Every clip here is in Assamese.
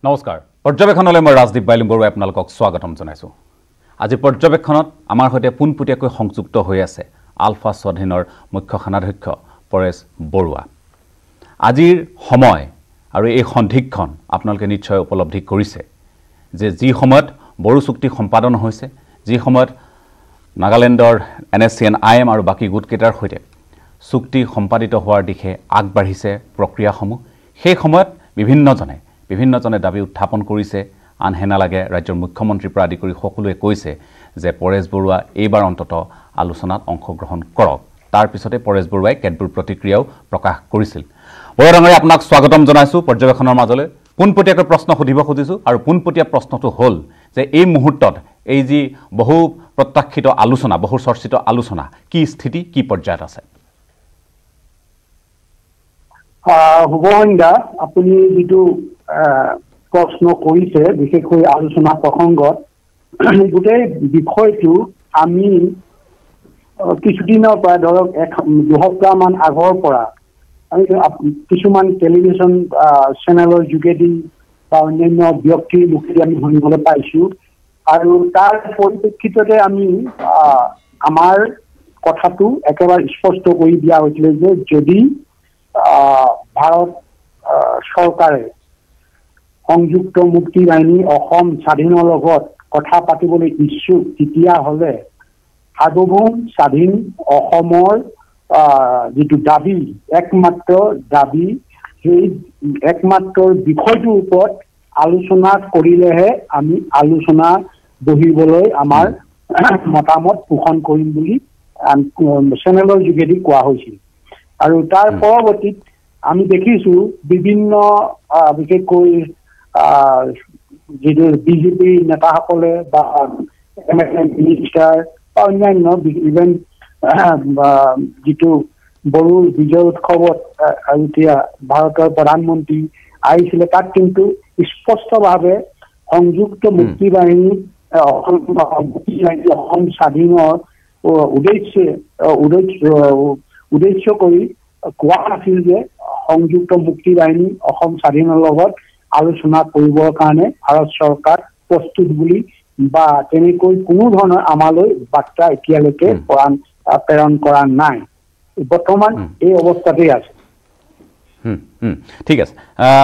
নমস্কাৰ পৰ্যবেক্ষণলৈ মই ৰাজদীপ বাইলুং বৰুৱাই আপোনালোকক স্বাগতম জনাইছোঁ। আজি পৰ্যবেক্ষণত আমাৰ সৈতে পোনপটীয়াকৈ সংযুক্ত হৈ আছে আলফা স্বাধীনৰ মুখ্য খানাধ্যক্ষ পৰেশ বৰুৱা। আজিৰ সময় আৰু এই সন্ধিক্ষণ আপোনালোকে নিশ্চয় উপলব্ধি কৰিছে যে যি সময়ত বড়ো চুক্তি সম্পাদন হৈছে, যি সময়ত নাগালেণ্ডৰ NSCN-IM আৰু বাকী গোটকেইটাৰ সৈতে চুক্তি সম্পাদিত হোৱাৰ দিশে আগবাঢ়িছে প্ৰক্ৰিয়াসমূহ, সেই সময়ত বিভিন্নজনে দাবী উত্থাপন কৰিছে। আনহে নালাগে ৰাজ্যৰ মুখ্যমন্ত্ৰীৰ পৰা আদি কৰি সকলোৱে কৈছে যে পৰেশ বৰুৱা এইবাৰ অন্তত আলোচনাত অংশগ্ৰহণ কৰক। তাৰ পিছতে পৰেশ বৰুৱাই কেতবোৰ প্ৰতিক্ৰিয়াও প্ৰকাশ কৰিছিল। বৰুৱা ডাঙৰীয়া, আপোনাক স্বাগতম জনাইছোঁ পৰ্যবেক্ষণৰ মাজলৈ। পোনপটীয়াকৈ প্ৰশ্ন সুধিব খুজিছোঁ আৰু পোনপটীয়া প্ৰশ্নটো হ'ল যে এই মুহূৰ্তত এই যি বহু প্ৰত্যাশিত আলোচনা, বহু চৰ্চিত আলোচনা, কি স্থিতি, কি পৰ্যায়ত আছে? শুভ সন্ধ্যা। আপুনি যিটো প্ৰশ্ন কৰিছে বিশেষকৈ আলোচনা প্ৰসংগত, গোটেই বিষয়টো আমি কিছুদিনৰ পৰা ধৰক দুসপ্তাহমান আগৰ পৰা আমি কিছুমান টেলিভিশ্যন চেনেলৰ যোগেদি বা অন্যান্য ব্যক্তিৰ মুখেদি আমি শুনিবলৈ পাইছোঁ আৰু তাৰ পৰিপ্ৰেক্ষিততে আমি আমাৰ কথাটো একেবাৰে স্পষ্ট কৰি দিয়া হৈছিলে যে যদি ভাৰত চৰকাৰে সংযুক্ত মুক্তি বাহিনী অসম স্বাধীনৰ লগত কথা পাতিবলৈ ইচ্ছুক, তেতিয়াহ'লে সাৰ্বভৌম স্বাধীন অসমৰ যিটো দাবী, একমাত্ৰ দাবী, সেই একমাত্ৰ বিষয়টোৰ ওপৰত আলোচনা কৰিলেহে আমি আলোচনা বহিবলৈ আমাৰ মতামত পোষণ কৰিম বুলি চেনেলৰ যোগেদি কোৱা হৈছিল। আৰু তাৰ পৰৱৰ্তীত আমি দেখিছোঁ বিভিন্ন বিশেষকৈ যিটো বিজেপিৰ নেতাসকলে বা মিনিষ্টাৰ বা অন্যান্য ইভেন যিটো বড়ো বিজয় উৎসৱত এতিয়া ভাৰতৰ প্ৰধানমন্ত্ৰী আহিছিলে, তাত কিন্তু স্পষ্টভাৱে সংযুক্ত মুক্তি বাহিনী অসম স্বাধীনৰ উদ্দেশ্য কৰি কোৱা আছিল যে সংযুক্ত মুক্তি বাহিনী অসম স্বাধীনৰ লগত আলোচনা কৰিবৰ কাৰণে ভাৰত চৰকাৰ প্ৰস্তুত বুলি বা তেনেকৈ কোনো ধৰণৰ আমালৈ বাৰ্তা এতিয়ালৈকে প্ৰেৰণ কৰা নাই। বৰ্তমান এই অৱস্থাতেই আছে। ঠিক আছে,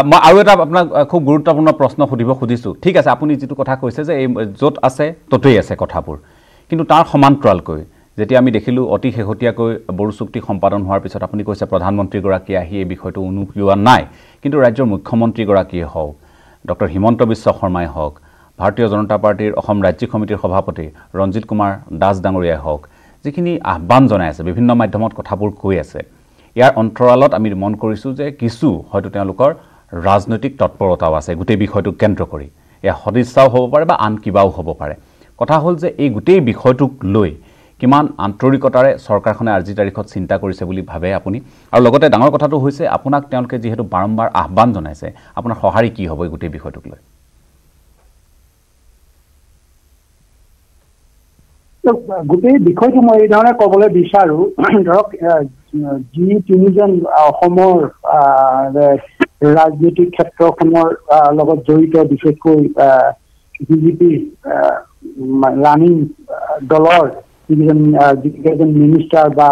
মই আৰু এটা আপোনাক খুব গুৰুত্বপূৰ্ণ প্ৰশ্ন সুধিব খুজিছোঁ। ঠিক আছে, আপুনি যিটো কথা কৈছে যে এই য'ত আছে ত'তেই আছে কথাবোৰ, কিন্তু তাৰ সমান্তৰালকৈ যেতিয়া আমি দেখিলোঁ অতি শেহতীয়াকৈ বড়ো চুক্তি সম্পাদন হোৱাৰ পিছত আপুনি কৈছে প্ৰধানমন্ত্ৰীগৰাকীয়ে আহি এই বিষয়টো উনুকিওৱা নাই, কিন্তু ৰাজ্যৰ মুখ্যমন্ত্ৰীগৰাকীয়ে হওক, ডক্টৰ হিমন্ত বিশ্ব শৰ্মাই হওক, ভাৰতীয় জনতা পাৰ্টীৰ অসম ৰাজ্যিক সমিতিৰ সভাপতি ৰঞ্জিত কুমাৰ দাস ডাঙৰীয়াই হওক, যিখিনি আহ্বান জনাই আছে, বিভিন্ন মাধ্যমত কথাবোৰ কৈ আছে, ইয়াৰ অন্তৰালত আমি মন কৰিছোঁ যে কিছু হয়তো তেওঁলোকৰ ৰাজনৈতিক তৎপৰতাও আছে গোটেই বিষয়টোক কেন্দ্ৰ কৰি। এয়া সদিচ্ছাও হ'ব পাৰে বা আন কিবাও হ'ব পাৰে। কথা হ'ল যে এই গোটেই বিষয়টোক লৈ কিমান আন্তৰিকতাৰে চৰকাৰখনে আজিৰ তাৰিখত চিন্তা কৰিছে বুলি ভাবে আপুনি? আৰু লগতে ডাঙৰ কথাটো হৈছে আপোনাক তেওঁলোকে যিহেতু বাৰম্বাৰ আহ্বান জনাইছে, আপোনাৰ সঁহাৰি কি হ'ব এই গোটেই বিষয়টোক লৈ? গোটেই বিষয়টো মই এই ধৰণে ক'বলৈ বিচাৰোঁ, ধৰক যি তিনিজন অসমৰ ৰাজনৈতিক ক্ষেত্ৰখনৰ লগত জড়িত, বিশেষকৈ বিজেপি ৰানিং দলৰ যিকেইজন মিনিষ্টাৰ বা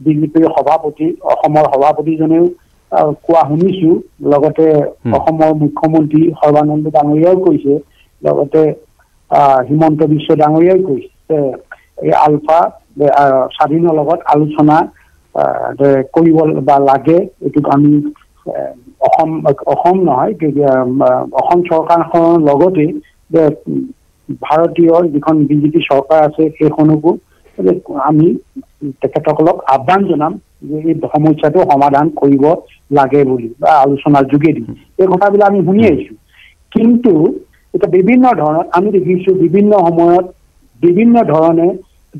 বিজেপিৰ সভাপতি, অসমৰ সভাপতিজনেও কোৱা শুনিছোঁ, লগতে অসমৰ মুখ্যমন্ত্ৰী সৰ্বানন্দ ডাঙৰীয়াও কৈছে, লগতে হিমন্ত বিশ্ব ডাঙৰীয়াই কৈছে এই আলফা স্বাধীনৰ লগত আলোচনা কৰিব বা লাগে। এইটোক আমি অসম নহয়, অসম চৰকাৰখনৰ লগতে ভাৰতীয় যিখন বিজেপি চৰকাৰ আছে সেইখনকো আমি তেখেতসকলক আহ্বান জনাম যে এই সমস্যাটো সমাধান কৰিব লাগে বুলি বা আলোচনাৰ যোগেদি। এই কথাবিলাক আমি শুনি আহিছোঁ, কিন্তু এতিয়া বিভিন্ন ধৰণত আমি দেখিছোঁ বিভিন্ন সময়ত বিভিন্ন ধৰণে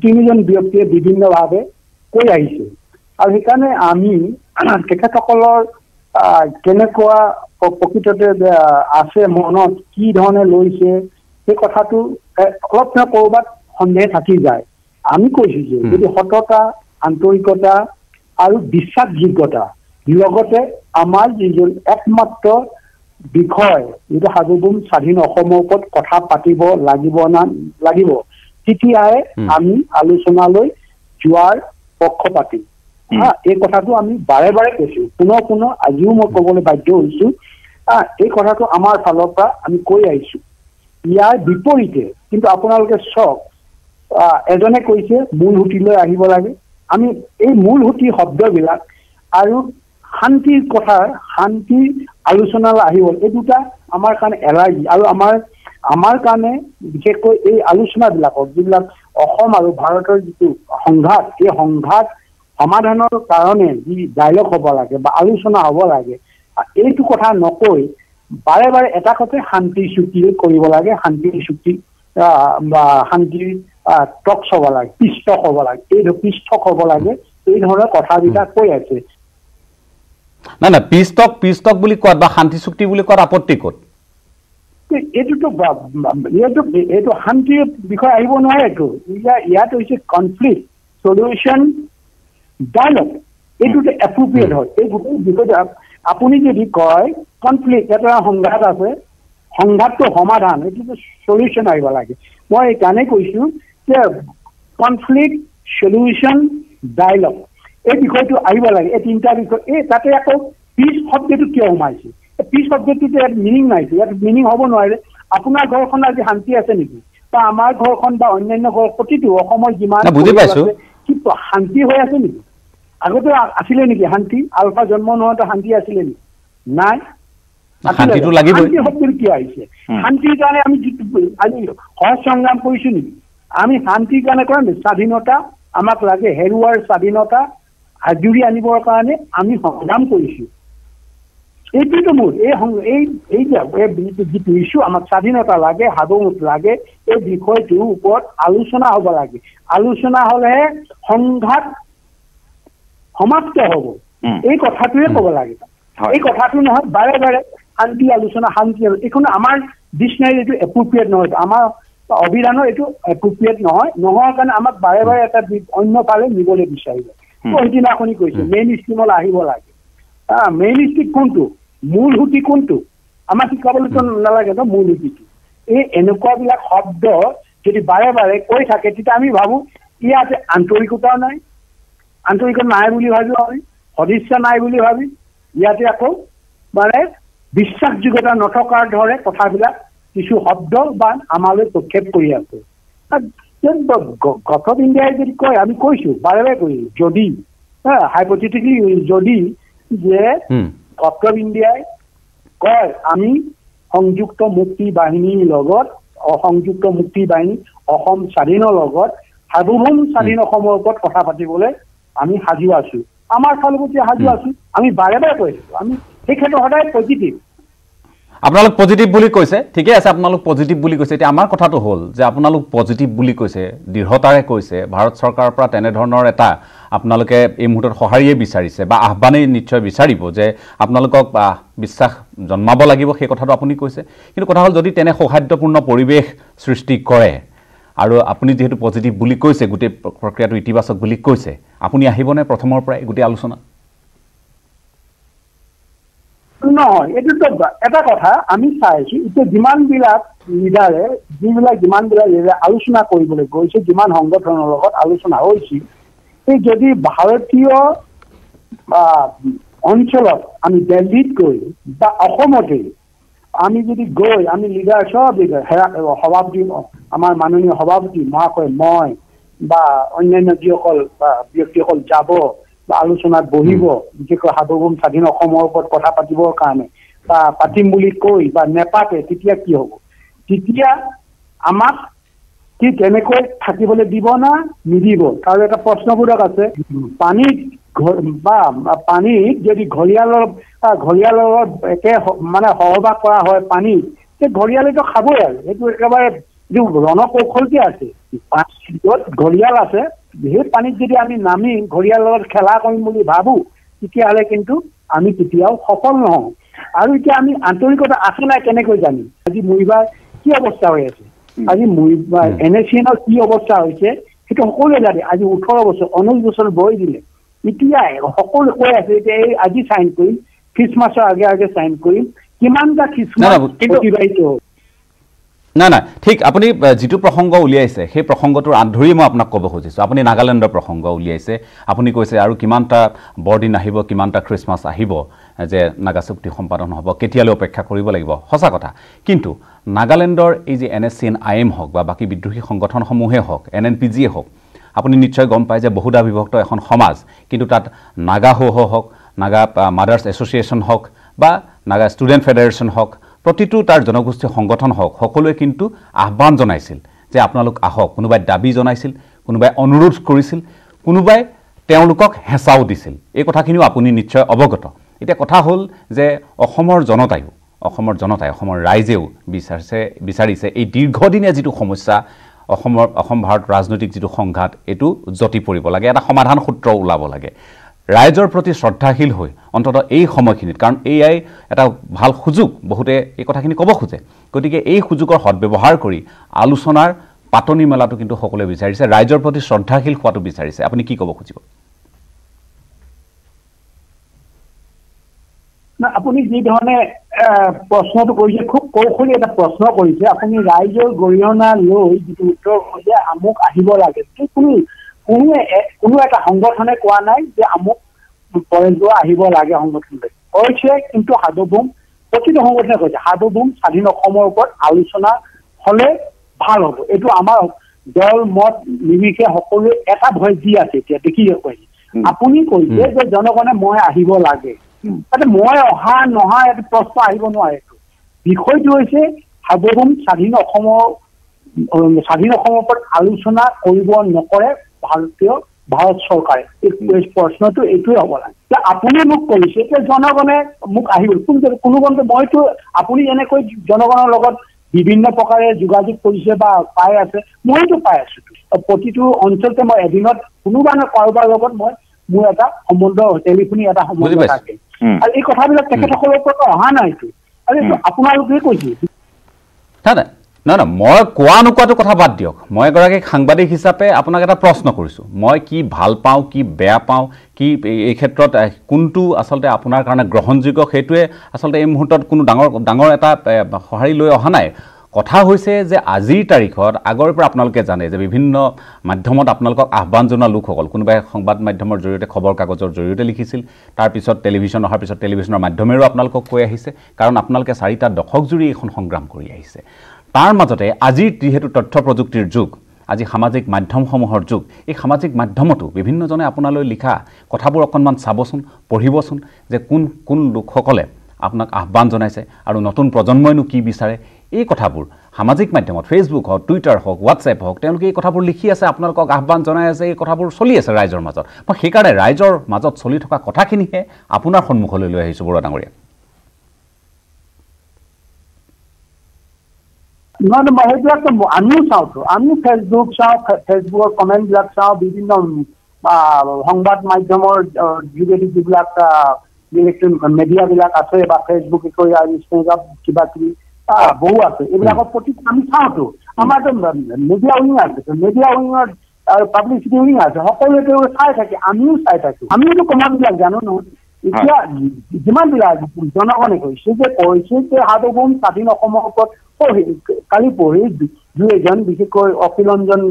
তিনিজন ব্যক্তিয়ে বিভিন্নভাৱে কৈ আহিছে। আৰু সেইকাৰণে আমি তেখেতসকলৰ কেনেকুৱা প্ৰকৃততে আছে, মনত কি ধৰণে লৈছে, সেই কথাটো অলপ ক'ৰবাত সন্দেহ থাকি যায়। আমি কৈছোঁ যে যদি সততা, আন্তৰিকতা আৰু বিশ্বাসযোগ্যতা লগতে আমাৰ যিজন একমাত্ৰ বিষয় যিটো সাৰ্বভৌম স্বাধীন অসমৰ ওপৰত কথা পাতিব লাগিব তেতিয়াই আমি আলোচনালৈ যোৱাৰ পক্ষপাতি এই কথাটো আমি বাৰে বাৰে কৈছো পুনৰ আজিও মই ক'বলৈ বাধ্য হৈছো এই কথাটো আমাৰ ফালৰ পৰা আমি কৈ আহিছো ইয়াৰ বিপৰীতে কিন্তু আপোনালোকে চক এজনে কৈছে মূল সুঁতিলৈ আহিব লাগে আমি এই মূল সুঁতি শব্দবিলাক আৰু শান্তিৰ কথা শান্তিৰ আলোচনালৈ আহিব এই দুটা আমাৰ কাৰণে এলাৰ্জি আৰু আমাৰ কাৰণে বিশেষকৈ এই আলোচনাবিলাকক যিবিলাক অসম আৰু ভাৰতৰ যিটো সংঘাত এই সংঘাত সমাধানৰ কাৰণে যি ডায়লগ হ'ব লাগে বা আলোচনা হ'ব লাগে এইটো কথা নকৈ বাৰে বাৰে এটা কথাই শান্তিৰ চুক্তি কৰিব লাগে শান্তিৰ চুক্তি বা শান্তিৰ টক্স হ'ব লাগে পৃষ্ঠক হ'ব লাগে পৃষ্ঠক হ'ব লাগে এই ধৰণৰ কথাবিলাক কৈ আছে না পৃষ্ঠক বুলি কোৱাত বা শান্তি চুক্তি বুলি কোৱাত আপত্তি ক'ত এইটো শান্তিৰ বিষয়ে আহিব নোৱাৰে এইটো ইয়াত হৈছে কনফ্লিক্ট সলিউশ্যন ডায়লগ এইটোতে এপ্ৰোপ্ৰিয়েট হয় এই গোটেই বিষয়টো আপুনি যদি কয় কনফ্লিক্ট এটা সংঘাত আছে সংঘাতটো সমাধান এইটোতো সলিউশ্যন আহিব লাগে মই এইকাৰণে কৈছো যে কনফ্লিক্ট সলিউশ্যন ডায়লগ এই বিষয়টো আহিব লাগে এই তিনিটা বিষয় এই তাতে আকৌ পিছ শব্দটো কিয় সোমাইছে পিছ শব্দটোতো ইয়াত মিনিং নাইছে ইয়াত মিনিং হ'ব নোৱাৰে আপোনাৰ ঘৰখন আজি শান্তি আছে নেকি বা আমাৰ ঘৰখন বা অন্যান্য ঘৰ প্ৰতিটো অসমৰ যিমান বুজি পাইছো কি শান্তি হৈ আছে নেকি আগতে আছিলে নেকি শান্তি আলফা জন্ম নহওঁতে শান্তি আছিলে নেকি নাই শান্তিটো লাগিবই শান্তি শব্দটো কিয় আহিছে শান্তিৰ কাৰণে আমি আজি সহজ সংগ্ৰাম কৰিছো নেকি আমি শান্তিৰ কাৰণে কৰা নেকি স্বাধীনতা আমাক লাগে হেৰুৱাৰ স্বাধীনতা আজুৰি আনিবৰ কাৰণে আমি সংগ্ৰাম কৰিছো এইটোতো মোৰ এই যিটো ইছ্যু আমাক স্বাধীনতা লাগে সাৰ্বভৌমত্ব লাগে এই বিষয়টোৰ ওপৰত আলোচনা হ'ব লাগে আলোচনা হ'লেহে সংঘাত সমাপ্ত হ'ব এই কথাটোৱে ক'ব লাগে এই কথাটো নহয় বাৰে বাৰে শান্তি আলোচনা এইখন আমাৰ ডিক্সনাৰী এইটো এপ্ৰোপ্ৰিয়েট নহয় আমাৰ অভিধানৰ এইটো এপ্ৰোপ্ৰিয়েট নোহোৱাৰ কাৰণে আমাক বাৰে বাৰে এটা অন্য ফালে নিবলৈ বিচাৰিব সেইদিনাখনি কৈছে মেইন ষ্ট্ৰীমলৈ আহিব লাগে মেইন ষ্ট্ৰীম কোনটো মূল সুঁতি কোনটো আমাক শিকাবলৈতো নালাগে ন মূল সুঁতিটো এই এনেকুৱাবিলাক শব্দ যদি বাৰে বাৰে কৈ থাকে তেতিয়া আমি ভাবোঁ ইয়াতে আন্তৰিকতাও নাই আন্তৰিকতা নাই বুলি ভাবিও আমি সদিচ্ছা নাই বুলি ভাবি ইয়াতে আকৌ মানে বিশ্বাসযোগ্যতা নথকাৰ দৰে কথাবিলাক কিছু শব্দ বা আমালৈ প্ৰক্ষেপ কৰি আছে গট অফ ইণ্ডিয়াই যদি কয় আমি কৈছোঁ বাৰে বাৰে কৈছোঁ যদি হাইপথেটিকেলি যদি যে গট অফ ইণ্ডিয়াই কয় আমি সংযুক্ত মুক্তি বাহিনীৰ লগত সংযুক্ত মুক্তি বাহিনী অসম স্বাধীনৰ লগত সাৰ্বভৌম স্বাধীন অসমৰ ওপৰত কথা পাতিবলৈ আমি সাজু আছো আমাৰ ফালৰ পৰা সাজু আছো আমি বাৰে বাৰে কৈছোঁ আমি সেই ক্ষেত্ৰত সদায় পজিটিভ আপোনালোক পজিটিভ বুলি কৈছে ঠিকে আছে আপোনালোক পজিটিভ বুলি কৈছে এতিয়া আমাৰ কথাটো হ'ল যে আপোনালোক পজিটিভ বুলি কৈছে দৃঢ়তাৰে কৈছে ভাৰত চৰকাৰৰ পৰা তেনেধৰণৰ এটা আপোনালোকে এই মুহূৰ্তত সঁহাৰিয়ে বিচাৰিছে বা আহ্বানেই নিশ্চয় বিচাৰিব যে আপোনালোকক বিশ্বাস জন্মাব লাগিব সেই কথাটো আপুনি কৈছে কিন্তু কথা হ'ল যদি তেনে সৌহাৰ্দ্যপূৰ্ণ পৰিৱেশ সৃষ্টি কৰে আৰু আপুনি যেহেতু পজিটিভ বুলি কৈছে গোটেই প্ৰক্ৰিয়াটো ইতিবাচক বুলি কৈছে আপুনি আহিবনে প্ৰথমৰ পৰাই গোটেই আলোচনা নহয় এইটোতো এটা কথা আমি চাইছোঁ এতিয়া যিমানবিলাক লিডাৰে আলোচনা কৰিবলৈ গৈছে যিমান সংগঠনৰ লগত আলোচনা হৈছিল এই যদি ভাৰতীয় অঞ্চলত আমি দিল্লীত গৈ বা অসমতে আমি যদি গৈ আমি লিডাৰ সব লিডাৰ সভাপতি আমাৰ মাননীয় সভাপতি মহাশয় মই বা অন্যান্য যিসকল ব্যক্তিসকল যাব বা আলোচনাত বহিব বিশেষকৈ সাৰ্বভৌম স্বাধীন অসমৰ ওপৰত কথা পাতিবৰ কাৰণে বা পাতিম বুলি কৈ বা নেপাতে তেতিয়া কি হ'ব তেতিয়া আমাক কি কেনেকৈ থাকিবলৈ দিব না নিদিব তাৰ এটা প্ৰশ্নবোধক আছে পানীত যদি ঘৰিয়ালৰ একে মানে সহবাস কৰা হয় পানীত সেই ঘৰিয়ালেতো খাবই আৰু সেইটো একেবাৰে যিটো ৰণকৌশলতে আছে য'ত ঘৰিয়াল আছে সেই পানীত যদি আমি নামি ঘৰিয়ালৰ লগত খেলা কৰিম বুলি ভাবোঁ তেতিয়াহ'লে কিন্তু আমি কেতিয়াও সফল নহওঁ আৰু এতিয়া আমি আন্তৰিকতা আছে নাই কেনেকৈ জানিম আজি মৰিবাৰ কি অৱস্থা হৈ আছে আজি NACNৰ কি অৱস্থা হৈছে সেইটো সকলোৱে জানে আজি 18 বছৰ 19 বছৰ বৈ দিলে এতিয়া সকলোৱে কৈ আছে এতিয়া এই আজি চাইন কৰিম খ্ৰীষ্টমাছৰ আগে আগে চাইন কৰিম কিমানটা কিছুমান অতিবাহিত না না ঠিক আপুনি যেটো প্ৰসংগ উলিয়াইছে সেই প্ৰসংগটোৰ আধৰি মই আপোনাক ক'ব খুজিছোঁ আপুনি নাগালেণ্ডৰ প্ৰসংগ উলিয়াইছে আপুনি কৈছে আৰু কিমানটা বৰদিন আহিব কিমানটা খ্ৰীষ্টমাছ আহিব যে নাগা চুক্তি সম্পাদন হ'ব কেতিয়ালৈ অপেক্ষা কৰিব লাগিব সঁচা কথা কিন্তু নাগালেণ্ডৰ এই যে NSCN-IM হওক বা বাকী বিদ্ৰোহী সংগঠনসমূহে হওক NNPGয়ে হওক আপুনি নিশ্চয় গম পায় যে বহুদা বিভক্ত এখন সমাজ কিন্তু তাত নাগা হওক নাগা মাদাৰ্ছ এছ'চিয়েশ্যন হওক বা নাগা ষ্টুডেণ্ট ফেডাৰেশ্যন হওক প্ৰতিটো তাৰ জনগোষ্ঠী সংগঠন হওক সকলোৱে কিন্তু আহ্বান জনাইছিল যে আপোনালোক আহক কোনোবাই দাবী জনাইছিল কোনোবাই অনুৰোধ কৰিছিল কোনোবাই তেওঁলোকক হেঁচাও দিছিল এই কথাখিনিও আপুনি নিশ্চয় অৱগত এতিয়া কথা হ'ল যে অসমৰ জনতাই অসমৰ ৰাইজেও বিচাৰিছে এই দীৰ্ঘদিনীয়া যিটো সমস্যা অসম ভাৰত ৰাজনৈতিক যিটো সংঘাত এইটো জটি পৰিব লাগে এটা সমাধান সূত্ৰ ওলাব লাগে ৰাইজৰ প্ৰতি শ্ৰদ্ধাশীল হৈ অন্তত এই সময়খিনিত কাৰণ এয়াই এটা ভাল সুযোগ বহুতে এই কথাখিনি ক'ব খোজে গতিকে এই সুযোগৰ সদ্ব্যৱহাৰ কৰি আলোচনাৰ পাতনি মেলাটো কিন্তু সকলোৱে বিচাৰিছে ৰাইজৰ প্ৰতি শ্ৰদ্ধাশীল হোৱাটো বিচাৰিছে আপুনি কি ক'ব খুজিব না আপুনি যি ধৰণে প্ৰশ্নটো কৰিছে খুব কৌশলী এটা প্ৰশ্ন কৰিছে আপুনি ৰাইজৰ গৰিহণা লৈ যিটো উত্তৰ কৰিছে আমুক আহিব লাগে কোনো এটা সংগঠনে কোৱা নাই যে আমুক পৰেশ আহিব লাগে সংগঠনলৈ কৈছে কিন্তু সাৰ্বভৌম প্ৰতিটো সংগঠনে কৈছে সাৰ্বভৌম স্বাধীন অসমৰ ওপৰত আলোচনা হ'লে ভাল হ'ব এইটো আমাৰ দল মত নিমিষে সকলোৱে এটা ভয় দি আছে এতিয়া দেখি কৈছে আপুনি কৈছে যে জনগণে মই আহিব লাগে তাতে মই অহা নহা এটা প্ৰশ্ন আহিব নোৱাৰে বিষয়টো হৈছে সাৰ্বভৌম স্বাধীন অসমৰ ওপৰত আলোচনা কৰিব নকৰে ভাৰত চৰকাৰে এই প্ৰশ্নটো এইটোৱে হ'ব লাগে আপুনি মোক কৰিছে যে জনগণে মোক আহিব কোনোগণে মইতো আপুনি যেনেকৈ জনগণৰ লগত বিভিন্ন প্ৰকাৰে যোগাযোগ কৰিছে বা পাই আছে মইতো পাই আছো প্ৰতিটো অঞ্চলতে মই এদিনত কোনোবা ন কাৰোবাৰ লগত মোৰ এটা সম্বন্ধ টেলিফোনি এটা সম্বন্ধ থাকে আৰু এই কথাবিলাক তেখেতসকলৰ পৰা অহা নাইতো আৰু এইটো আপোনালোকে কৈছে না মই কোৱা নোকোৱাটো কথা বাদ দিয়ক মই এগৰাকী সাংবাদিক হিচাপে আপোনাক এটা প্ৰশ্ন কৰিছোঁ মই কি ভাল পাওঁ কি বেয়া পাওঁ কি এই ক্ষেত্ৰত কোনটো আচলতে আপোনাৰ কাৰণে গ্ৰহণযোগ্য সেইটোৱে আচলতে এই মুহূৰ্তত কোনো ডাঙৰ এটা সঁহাৰি লৈ অহা নাই কথা হৈছে যে আজিৰ তাৰিখত আগৰ পৰা আপোনালোকে জানে যে বিভিন্ন মাধ্যমত আপোনালোকক আহ্বান জনোৱা লোকসকল কোনোবাই সংবাদ মাধ্যমৰ জৰিয়তে খবৰ কাগজৰ জৰিয়তে লিখিছিল তাৰপিছত টেলিভিশ্যন অহাৰ পিছত টেলিভিশ্যনৰ মাধ্যমেৰেও আপোনালোকক কৈ আহিছে কাৰণ আপোনালোকে 4টা দশক জুৰি এইখন সংগ্ৰাম কৰি আহিছে তাৰ মাজতে আজিৰ যিহেতু তথ্য প্ৰযুক্তিৰ যুগ আজি সামাজিক মাধ্যমসমূহৰ যুগ এই সামাজিক মাধ্যমতো বিভিন্নজনে আপোনালৈ লিখা কথাবোৰ অকণমান চাবচোন পঢ়িবচোন যে কোন লোকসকলে আপোনাক আহ্বান জনাইছে আৰু নতুন প্ৰজন্মইনো কি বিচাৰে এই কথাবোৰ সামাজিক মাধ্যমত ফেচবুক হওক টুইটাৰ হওক হোৱাটছএপ হওক তেওঁলোকে এই কথাবোৰ লিখি আছে আপোনালোকক আহ্বান জনাই আছে এই কথাবোৰ চলি আছে ৰাইজৰ মাজত মই সেইকাৰণে ৰাইজৰ মাজত চলি থকা কথাখিনিহে আপোনাৰ সন্মুখলৈ লৈ আহিছোঁ বৰুৱা ডাঙৰীয়া নহয় সেইবিলাকতো আমিও চাওঁতো আমিও ফেচবুক চাওঁ ফেচবুকৰ কমেণ্টবিলাক চাওঁ বিভিন্ন সংবাদ মাধ্যমৰ যোগেদি যিবিলাক মিডিয়াবিলাক আছে বা ফেচবুক ইনষ্টাগ্ৰাম কিবা কিবি বহু আছে এইবিলাকৰ প্ৰতি আমি চাওঁতো আমাৰতো মিডিয়া উইং আছে মিডিয়া উইঙৰ পাব্লিচিটি উইং আছে সকলোৱে চাই থাকে আমিও চাই থাকো আমিওতো কমাবিলাক জানো নহয় এতিয়া যিমানবিলাক জনগণে কৈছে যে সাৰ্বভৌম স্বাধীন অসমৰ ওপৰত কালি পঢ়ি দুই এজন বিশেষকৈ অখিলঞ্জন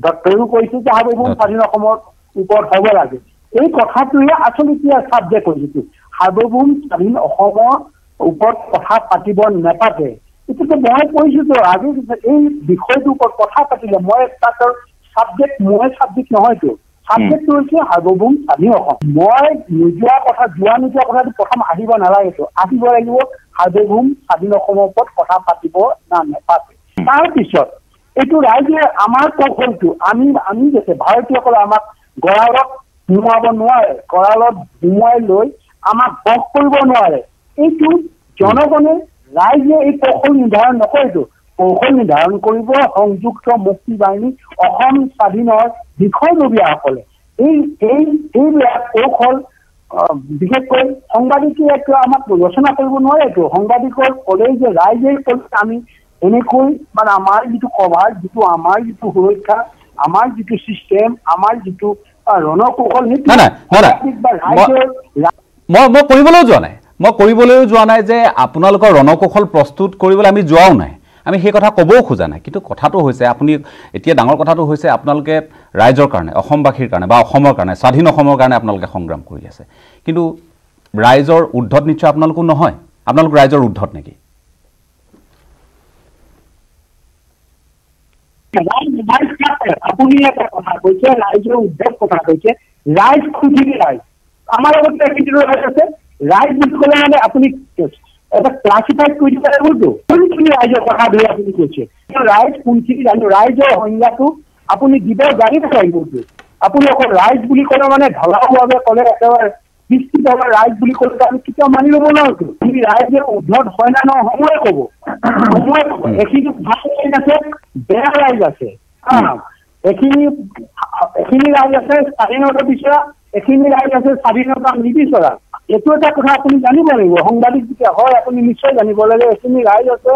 ডক্টৰেও কৈছে যে সাৰ্বভৌম স্বাধীন অসমৰ ওপৰত হ'ব লাগে এই কথাটোৱে আচলতে চাবজেক্ট হৈছে সাৰ্বভৌম স্বাধীন অসমৰ ওপৰত কথা পাতিব নেপাতে এইটোতো মই কৈছোতো আজি এই বিষয়টোৰ ওপৰত কথা পাতিলে মই তাত চাবজেক্ট নহয়তো সাবজেক্টটো হৈছে সাৰ্বভৌম স্বাধীন অসম মই যোৱা কথাটো প্ৰথম আহিব নালাগেতো আহিব লাগিব সাৰ্বভৌম স্বাধীন অসমৰ ওপৰত কথা পাতিব না নেপাতে তাৰপিছত এইটো ৰাইজে আমাৰ কৌশলটো আমি যাতে ভাৰতীয়সকলে আমাক গঁৰালত সোমোৱাব নোৱাৰে গঁৰালত সোমোৱাই লৈ আমাক বস কৰিব নোৱাৰে এইটো জনগণে ৰাইজে এই কৌশল নিৰ্ধাৰণ নকৰেতো কৌশল নিৰ্ধাৰণ কৰিব সংযুক্ত মুক্তি বাহিনী অসম স্বাধীনৰ বিষয়ববীয়াসকলে এইবিলাক কৌশল বিশেষকৈ সাংবাদিকে আমাক ৰচনা কৰিব নোৱাৰেতো সাংবাদিকৰ ক'লেই যে ৰাইজে ক'লে আমি এনেকৈ মানে আমাৰ যিটো কভাৰ আমাৰ যিটো সুৰক্ষা আমাৰ যিটো চিষ্টেম আমাৰ যিটো ৰণকৌশল মই কৰিবলৈও যোৱা নাই মই কৰিবলৈও যোৱা নাই যে আপোনালোকৰ ৰণকৌশল প্ৰস্তুত কৰিবলৈ আমি যোৱাও নাই, আমি সেই কথা ক'বও খোজা নাই। কিন্তু কথাটো হৈছে আপুনি এতিয়া ডাঙৰ কথাটো হৈছে আপোনালোকে ৰাইজৰ কাৰণে, অসমবাসীৰ কাৰণে বা অসমৰ কাৰণে, স্বাধীন অসমৰ কাৰণে আপোনালোকে সংগ্ৰাম কৰি আছে। কিন্তু ৰাইজৰ ঊৰ্ধত নিশ্চয় আপোনালোকো নহয়, আপোনালোক ৰাইজৰ ঊৰ্ধত নেকি? আপুনি এটা কথা কৈছে, ৰাইজৰ উদ্যোগ কথা কৈছে, ৰাইজ কোনখিনি ৰাইজ? আমাৰ লগতে ৰাইজ আছে। ৰাইজ বুলি ক'লে মানে আপুনি এটা ক্লাছিফাইড কৰি দিব লাগিবতো, কোনখিনি ৰাইজৰ কথা ধৰি আপুনি কৈছে। ৰাইজ কোনখিনি জানো, ৰাইজৰ সংজ্ঞাটো আপুনি দিব জানি থাকে লাগিবতো। আপুনি অকল ৰাইজ বুলি ক'লে মানে ঢলাওভাৱে ক'লে একেবাৰে বিস্তৃতভাৱে ৰাইজ বুলি ক'লে আমি কেতিয়াও মানি ল'ব নোৱাৰো। তুমি ৰাইজৰ উদ্ধত হয় না নহয় সময়ে ক'ব, সময়ে ক'ব। এইখিনি ভাল ৰাইজ আছে, বেয়া ৰাইজ আছে। এইখিনি ৰাইজ আছে স্বাধীনতা বিচৰা, এইখিনি ৰাইজ আছে স্বাধীনতা নিবিচৰা। এইটো এটা কথা আপুনি জানিব লাগিব, সাংবাদিক যেতিয়া হয় আপুনি নিশ্চয় জানিব লাগে। এইখিনি ৰাইজ আছে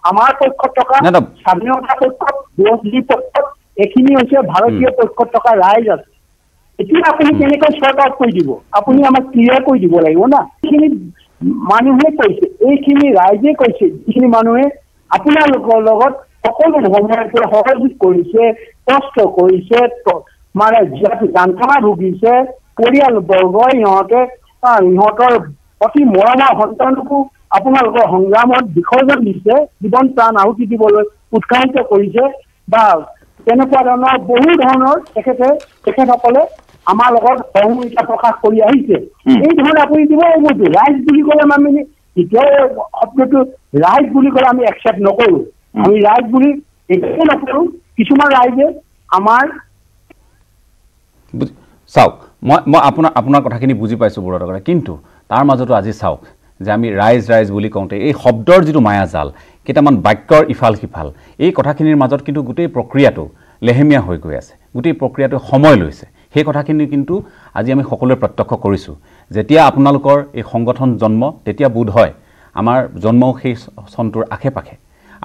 আমাৰ পক্ষত থকা স্বাধীনতা পক্ষত, বিৰোধী পক্ষত, এইখিনি হৈছে ভাৰতীয় পক্ষত থকা ৰাইজ আছে। এতিয়া আপুনি কেনেকৈ চৰ্ট আউট কৰি দিব? আপুনি আমাক ক্লিয়াৰ কৰি দিব লাগিব না। এইখিনি মানুহে কৈছে, এইখিনি ৰাইজে কৈছে, যিখিনি মানুহে আপোনালোকৰ লগত সকলো সময়তে সহযোগ কৰিছে, কষ্ট কৰিছে, মানে যান্ত্ৰণা ভুগিছে, পৰিয়ালবৰ্গই ইহঁতৰ অতি মৰমৰ সন্তানকো আপোনালোকৰ সংগ্ৰামত বিসৰ্জন দিছে, জীৱন প্ৰাণ আহুতি দিবলৈ উৎসাহিত কৰিছে বা তেনেকুৱা ধৰণৰ বহু ধৰণৰ তেখেতসকলে আমাৰ লগত সহযোগিতা প্ৰকাশ কৰি আহিছে। এই ধৰণে আপুনি দিব লাগিবতো। ৰাইজ বুলি ক'লে আমি এতিয়াও শব্দটো ৰাইজ বুলি ক'লে আমি একচেপ্ট নকৰোঁ। আমি ৰাইজ বুলি একো নকৰোঁ। কিছুমান ৰাইজে আমাৰ চাওক, মই আপোনাৰ কথাখিনি বুজি পাইছোঁ বৰুৱা, কিন্তু তাৰ মাজতো আজি চাওক যে আমি ৰাইজ বুলি কওঁতে এই শব্দৰ যিটো মায়াজাল, কেইটামান বাক্যৰ ইফাল সিফাল, এই কথাখিনিৰ মাজত কিন্তু গোটেই প্ৰক্ৰিয়াটো লেহেমীয়া হৈ গৈ আছে, গোটেই প্ৰক্ৰিয়াটো সময় লৈছে। সেই কথাখিনি কিন্তু আজি আমি সকলোৱে প্ৰত্যক্ষ কৰিছোঁ। যেতিয়া আপোনালোকৰ এই সংগঠন জন্ম, তেতিয়া বোধ হয় আমাৰ জন্মও সেই চনটোৰ আশে পাশে।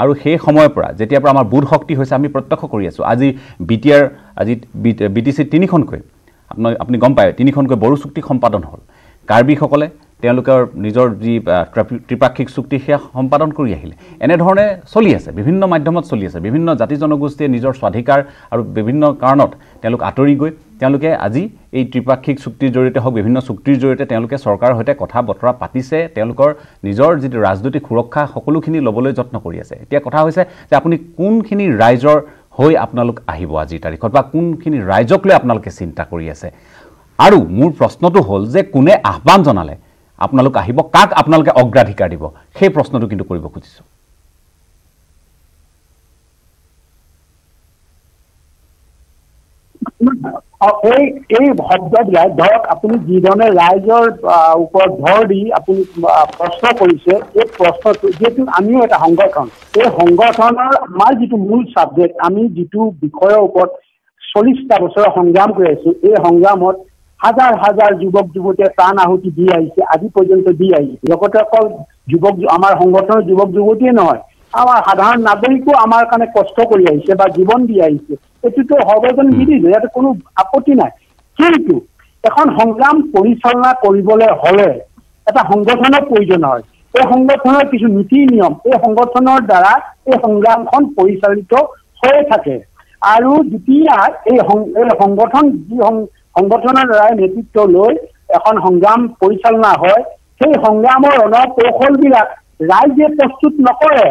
আৰু সেই সময়ৰ পৰা যেতিয়াৰ পৰা আমাৰ বোধ শক্তি হৈছে আমি প্ৰত্যক্ষ কৰি আছোঁ। আজি আজি BTC 3খনকৈ আপুনি গম পায়, 3খনকৈ বড়ো চুক্তি সম্পাদন হ'ল। কাৰ্বিসকলে তেওঁলোকৰ নিজৰ যি ত্ৰিপাক্ষিক চুক্তি সেয়া সম্পাদন কৰি আহিলে। এনেধৰণে চলি আছে, বিভিন্ন মাধ্যমত চলি আছে। বিভিন্ন জাতি জনগোষ্ঠীয়ে নিজৰ স্বাধিকাৰ আৰু বিভিন্ন কাৰণত তেওঁলোক আঁতৰি গৈ তেওঁলোকে আজি এই ত্ৰিপাক্ষিক চুক্তিৰ জৰিয়তে হওক, বিভিন্ন চুক্তিৰ জৰিয়তে তেওঁলোকে চৰকাৰৰ সৈতে কথা বতৰা পাতিছে, তেওঁলোকৰ নিজৰ যিটো ৰাজনৈতিক সুৰক্ষা সকলোখিনি ল'বলৈ যত্ন কৰি আছে। এতিয়া কথা হৈছে যে আপুনি কোনখিনি ৰাইজৰ হৈ আপোনালোক আহিব আজিৰ তাৰিখত, বা কোনখিনি ৰাইজক লৈ আপোনালোকে চিন্তা কৰি আছে। আৰু মোৰ প্ৰশ্নটো হ'ল যে কোনে আহ্বান জনালে আপোনালোক আহিব, কাক আপোনালোকে অগ্ৰাধিকাৰ দিব, সেই প্ৰশ্নটো কিন্তু কৰিব খুজিছোঁ। এই শব্দবিলাক ধৰক আপুনি যিধৰণে ৰাইজৰ ওপৰত ভৰ দি আপুনি প্ৰশ্ন কৰিছে, এই প্ৰশ্নটো যিহেতু আমিও এটা সংগঠন, এই সংগঠনৰ আমাৰ যিটো মূল ছাবজেক্ট, আমি যিটো বিষয়ৰ ওপৰত 40টা বছৰ সংগ্ৰাম কৰি আছোঁ, এই সংগ্ৰামত হাজাৰ হাজাৰ যুৱক যুৱতীয়ে প্ৰাণ আহুতি দি আহিছে, আজি পৰ্যন্ত দি আহিছে। লগতে অকল আমাৰ সংগঠনৰ যুৱক যুৱতীয়ে নহয়, আমাৰ সাধাৰণ নাগৰিকো আমাৰ কাৰণে কষ্ট কৰি আহিছে বা জীৱন দি আহিছে। এইটোতো সৰ্বজন বিদিত, ইয়াতে কোনো আপত্তি নাই। কিন্তু এখন সংগ্ৰাম পৰিচালনা কৰিবলৈ হ'লে এটা সংগঠনৰ প্ৰয়োজন হয়। এই সংগঠনৰ কিছু নীতি নিয়ম, এই সংগঠনৰ দ্বাৰা এই সংগ্ৰামখন পৰিচালিত হৈ থাকে। আৰু যেতিয়া এই সংগঠন সংগঠনৰ দ্বাৰাই নেতৃত্ব লৈ এখন সংগ্ৰাম পৰিচালনা হয়, সেই সংগ্ৰামৰ ৰণকৌশলবিলাক ৰাইজে প্ৰস্তুত নকৰে,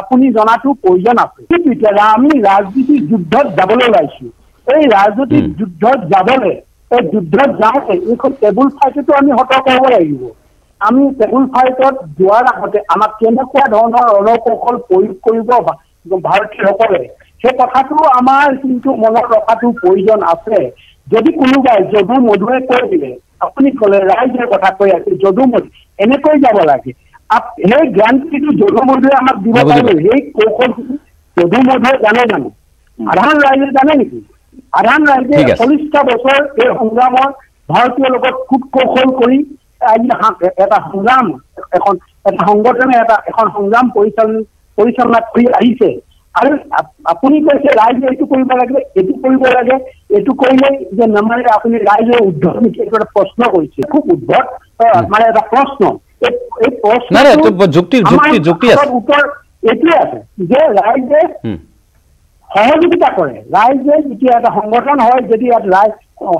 আপুনি জনাটো প্ৰয়োজন আছে। কিন্তু এতিয়া আমি ৰাজনীতিক যুদ্ধত যাবলৈ ওলাইছোঁ। এই ৰাজনৈতিক যুদ্ধত যাবলৈ, এই যুদ্ধত যাওঁতে এইখন টেবুল ফাইটতো আমি সতৰ্ক হ'ব লাগিব। আমি টেবুল ফাইটত যোৱাৰ আগতে আমাক কেনেকুৱা ধৰণৰ ৰণকৌশল প্ৰয়োগ কৰিব ভাৰতীয়সকলে, সেই কথাটো আমাৰ কিন্তু মনত ৰখাটো প্ৰয়োজন আছে। যদি কোনোবাই যদু মধুৱে কৈ দিলে, আপুনি ক'লে ৰাইজৰ কথা কৈ আছে, যদু মধু এনেকৈ যাব লাগে, সেই জ্ঞানটো যদু মধুৱে আমাক দিব পাৰিব। সেই কৌশলখিনি যদু মধুৱে জানে জানো? সাধাৰণ ৰাইজে জানে নেকি? সাধাৰণ ৰাইজে 40টা বছৰ এই সংগ্ৰামৰ ভাৰতীয় লগত খুব কৌশল কৰি এটা সংগ্ৰাম, এটা সংগঠনে এখন সংগ্ৰাম পৰিচালনা কৰি আহিছে। আৰু আপুনি কৈছে ৰাইজে এইটো কৰিব লাগে, এইটো কৰিব লাগে, এইটো কৰিলে যে নামাৰে আপুনি ৰাইজৰ উদ্ধত নেকি, এইটো এটা প্ৰশ্ন কৰিছে। খুব উদ্ধত মানে এটা প্ৰশ্ন এই প্ৰশ্ন উত্তৰ এইটোৱে আছে যে ৰাইজে সহযোগিতা কৰে ৰাইজে যেতিয়া এটা সংগঠন হয় যদি ইয়াত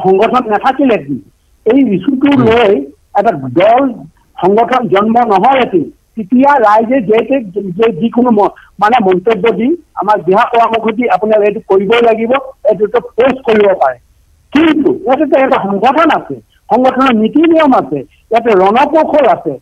সংগঠন নাথাকিলে এই ইছ্যুটো লৈ এটা দল সংগঠন জন্ম নহয়তি তেতিয়া ৰাইজে যে যিকোনো মানে মন্তব্য দি আমাৰ দিহা পৰামৰ্শ দি আপোনাৰ এইটো কৰিবই লাগিব এইটো পোষ্ট কৰিব পাৰে কিন্তু ইয়াতে এটা সংগঠন আছে সংগঠনৰ নীতি নিয়ম আছে ইয়াতে ৰণকৌশল আছে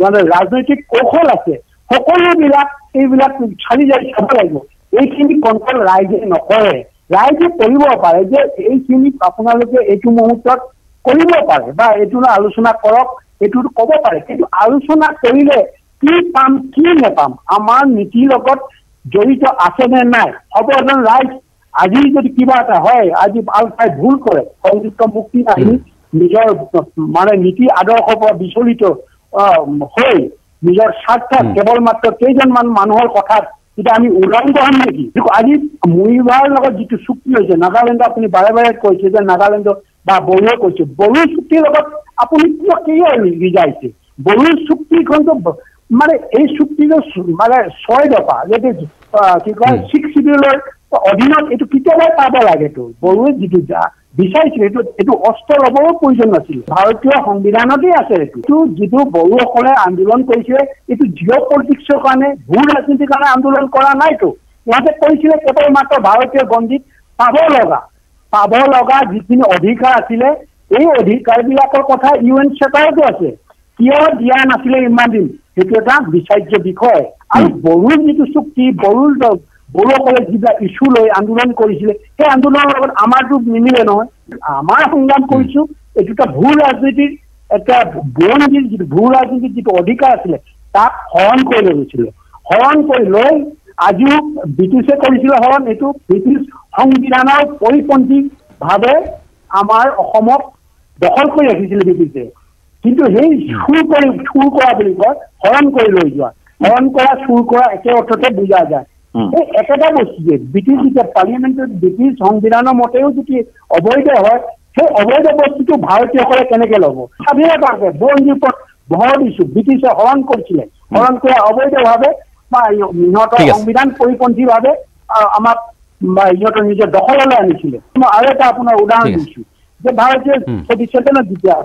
মানে ৰাজনৈতিক কৌশল আছে সকলোবিলাক এইবিলাক চালি জাৰি চাব লাগিব এইখিনি কণ্ট্ৰল ৰাইজে নকৰে ৰাইজে কৰিব পাৰে যে এইখিনি আপোনালোকে এইটো মুহূৰ্তত কৰিব পাৰে বা এইটো আলোচনা কৰক এইটো ক'ব পাৰে কিন্তু আলোচনা কৰিলে কি পাম কি নেপাম আমাৰ নীতিৰ লগত জড়িত আছে নে নাই হ'ব এজন ৰাইজ আজি যদি কিবা এটা হয় আজি আলফাই ভুল কৰে সংযুক্ত মুক্তি বাহিনী নিজৰ মানে নীতি আদৰ্শৰ পৰা বিচলিত হৈ নিজৰ স্বাৰ্থ কেৱল মাত্ৰ কেইজনমান মানুহৰ কথাত এতিয়া আমি উলংঘ হ'ম নেকি আজি মৰিবাৰ লগত যিটো চুক্তি হৈছে নাগালেণ্ড আপুনি বাৰে বাৰে কৈছে যে নাগালেণ্ড বা বড়োৱে কৈছে বড়ো চুক্তিৰ লগত আপুনি কিয় ৰিজাইছে বড়ো চুক্তিখনটো মানে এই চুক্তিটো মানে 6 দফা যেটো কি কয় 6 শিডিউলৰ অধীনত এইটো কেতিয়াবাই পাব লাগেতো বড়োৱে যিটো বিচাৰিছিল এইটো অস্ত্ৰ ল'বৰো প্ৰয়োজন নাছিল ভাৰতীয় সংবিধানতেই আছে এইটো যিটো বড়োসকলে আন্দোলন কৰিছিলে এইটো জিঅ' পলিটিক্সৰ কাৰণে ভূ ৰাজনীতিৰ কাৰণে আন্দোলন কৰা নাইতো ইয়াতে কৰিছিলে কেৱল মাত্ৰ ভাৰতীয় গণ্ডিত পাব লগা যিখিনি অধিকাৰ আছিলে এই অধিকাৰবিলাকৰ কথা UN চাৰ্টাৰতো আছে কিয় দিয়া নাছিলে ইমান দিন সেইটো এটা বিচাৰ্য বিষয় আৰু বড়োৰ যিটো চুক্তি বড়োসকলে যিবিলাক ইছ্যু লৈ আন্দোলন কৰিছিলে সেই আন্দোলনৰ লগত আমাৰতো নিমিলে নহয় আমাৰ সংগ্ৰাম কৰিছো এইটো এটা ভূ ৰাজনীতিৰ এটা বুৰঞ্জীৰ যিটো ভূ ৰাজনীতিৰ যিটো অধিকাৰ আছিলে তাক হৰণ কৰি লৈছিলে হৰণ কৰি লৈ আজিও ব্ৰিটিছে কৰিছিলে হৰণ এইটো ব্ৰিটিছ সংবিধানৰ পৰিপন্থীভাৱে আমাৰ অসমক দখল কৰি ৰাখিছিলে ব্ৰিটিছে কিন্তু সেই চুৰ কৰা বুলি কয় হৰণ কৰি লৈ যোৱা হৰণ কৰা চুৰ কৰা একে অৰ্থতে বুজা যায় এই একেটা বস্তু যে ব্ৰিটিছ যেতিয়া পাৰ্লিয়ামেণ্টত ব্ৰিটিছ সংবিধানৰ মতেও যদি অবৈধ হয় সেই অবৈধ বস্তুটো ভাৰতীয়সকলে কেনেকে ল'ব স্বাধীনতা আছে বুৰঞ্জীৰ ওপৰত ভৰ দিছো ব্ৰিটিছে হৰণ কৰিছিলে হৰণ কৰা অবৈধভাৱে বা ইহঁতৰ সংবিধান পৰিপন্থীভাৱে আমাক ইহঁতৰ নিজৰ দখললৈ আনিছিলে মই আৰু এটা আপোনাৰ উদাহৰণ দিছো যে ভাৰতীয় 47 যেতিয়া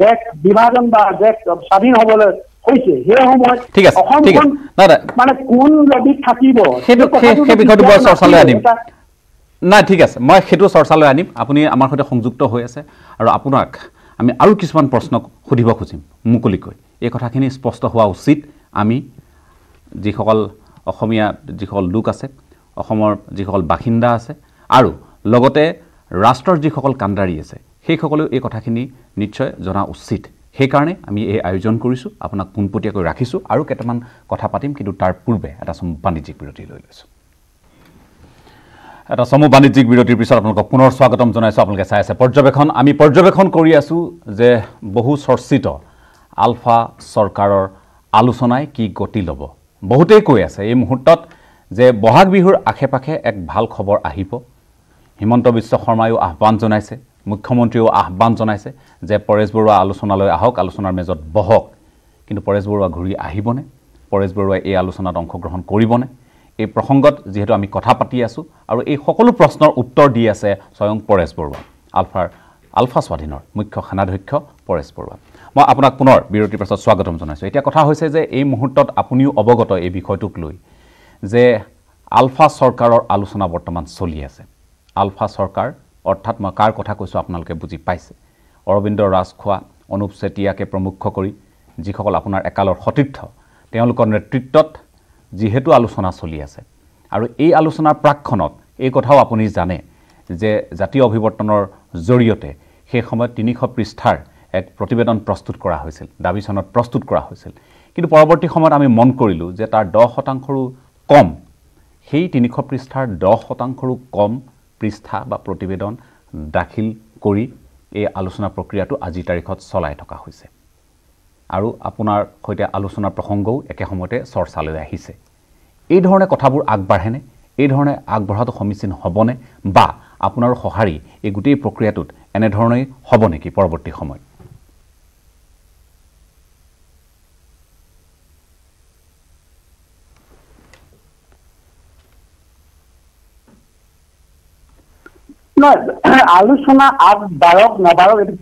দেশ বিভাজন বা দেশ স্বাধীন হ'বলৈ হৈছে সেই সময়ত অসমখন মানে কোন নদীত থাকিব সেই বিষয়টো বৰ চৰ্চালৈ আনিম নাই ঠিক আছে মই সেইটো চৰ্চালৈ আনিম আপুনি আমাৰ সৈতে সংযুক্ত হৈ আছে আৰু আপোনাক আমি আৰু কিছুমান প্ৰশ্ন সুধিব খুজিম মুকলিকৈ এই কথাখিনি স্পষ্ট হোৱা উচিত আমি যিসকল অসমীয়া যিসকল লোক আছে অসমৰ যিসকল বাসিন্দা আছে আৰু লগতে ৰাষ্ট্ৰৰ যিসকল কাণ্ডাৰী আছে সেইসকলেও এই কথাখিনি নিশ্চয় জনা উচিত সেইকাৰণে আমি এই আয়োজন কৰিছোঁ আপোনাক পোনপটীয়াকৈ ৰাখিছোঁ আৰু কেইটামান কথা পাতিম কিন্তু তাৰ পূৰ্বে এটা বাণিজ্যিক বিৰতি লৈ লৈছোঁ এটা বাণিজ্যিক বিৰতিৰ পিছত আপোনালোকক পুনৰ স্বাগতম জনাইছোঁ আপোনালোকে চাই আছে পৰ্যবেক্ষণ আমি পৰ্যবেক্ষণ কৰি আছোঁ যে বহু চৰ্চিত আলফা চৰকাৰৰ আলোচনাই কি গতি ল'ব বহুতেই কৈ আছে এই মুহূৰ্তত যে বহাগ বিহুৰ আশে পাশে এক ভাল খবৰ আহিব হিমন্ত বিশ্ব শৰ্মায়ো আহ্বান জনাইছে মুখ্যমন্ত্ৰীও আহ্বান জনাইছে যে পৰেশ বৰুৱা আলোচনালৈ আহক আলোচনাৰ মেজত বহক কিন্তু পৰেশ বৰুৱা ঘূৰি আহিবনে পৰেশ বৰুৱাই এই আলোচনাত অংশগ্ৰহণ কৰিবনে এই প্ৰসংগত যেহেতু আমি কথা পাতি আছোঁ আৰু এই সকলো প্ৰশ্নৰ উত্তৰ দি আছে স্বয়ং পৰেশ বৰুৱা আলফা স্বাধীনৰ মুখ্য সেনাধ্যক্ষ পৰেশ বৰুৱা মই আপোনাক পুনৰ বিৰতিৰ পাছত স্বাগতম জনাইছোঁ এতিয়া কথা হৈছে যে এই মুহূৰ্তত আপুনিও অৱগত এই বিষয়টোক লৈ যে আলফা চৰকাৰৰ আলোচনা বৰ্তমান চলি আছে আলফা চৰকাৰ অৰ্থাৎ মই কাৰ কথা কৈছোঁ আপোনালোকে বুজি পাইছে অৰবিন্দ ৰাজখোৱা অনুপ চেতিয়াকে প্ৰমুখ কৰি যিসকল আপোনাৰ একালৰ সতীৰ্থ তেওঁলোকৰ নেতৃত্বত যিহেতু আলোচনা চলি আছে আৰু এই আলোচনাৰ প্ৰাকখনত এই কথাও আপুনি জানে যে জাতীয় অভিৱৰ্তনৰ জৰিয়তে সেই সময়ত 300 পৃষ্ঠাৰ এক প্ৰতিবেদন প্ৰস্তুত কৰা হৈছিল দাবী চনত প্ৰস্তুত কৰা হৈছিল কিন্তু পৰৱৰ্তী সময়ত আমি মন কৰিলোঁ যে তাৰ 10%ৰো কম সেই 300 পৃষ্ঠাৰ 10%ৰো কম পৃষ্ঠা বা প্ৰতিবেদন দাখিল কৰি এই আলোচনা প্ৰক্ৰিয়াটো আজিৰ তাৰিখত চলাই থকা হৈছে আৰু আপোনাৰ সৈতে আলোচনাৰ প্ৰসংগও একে সময়তে চৰ্চালৈ আহিছে এই ধৰণে কথাবোৰ আগবাঢ়েনে এই ধৰণে আগবঢ়াটো সমীচীন হ'বনে বা আপোনাৰ সঁহাৰি এই গোটেই প্ৰক্ৰিয়াটোত এনে ধৰণেই হ'ব নেকি পৰৱৰ্তী সময়ত আলোচনা বাৰক নাবাৰক এইটো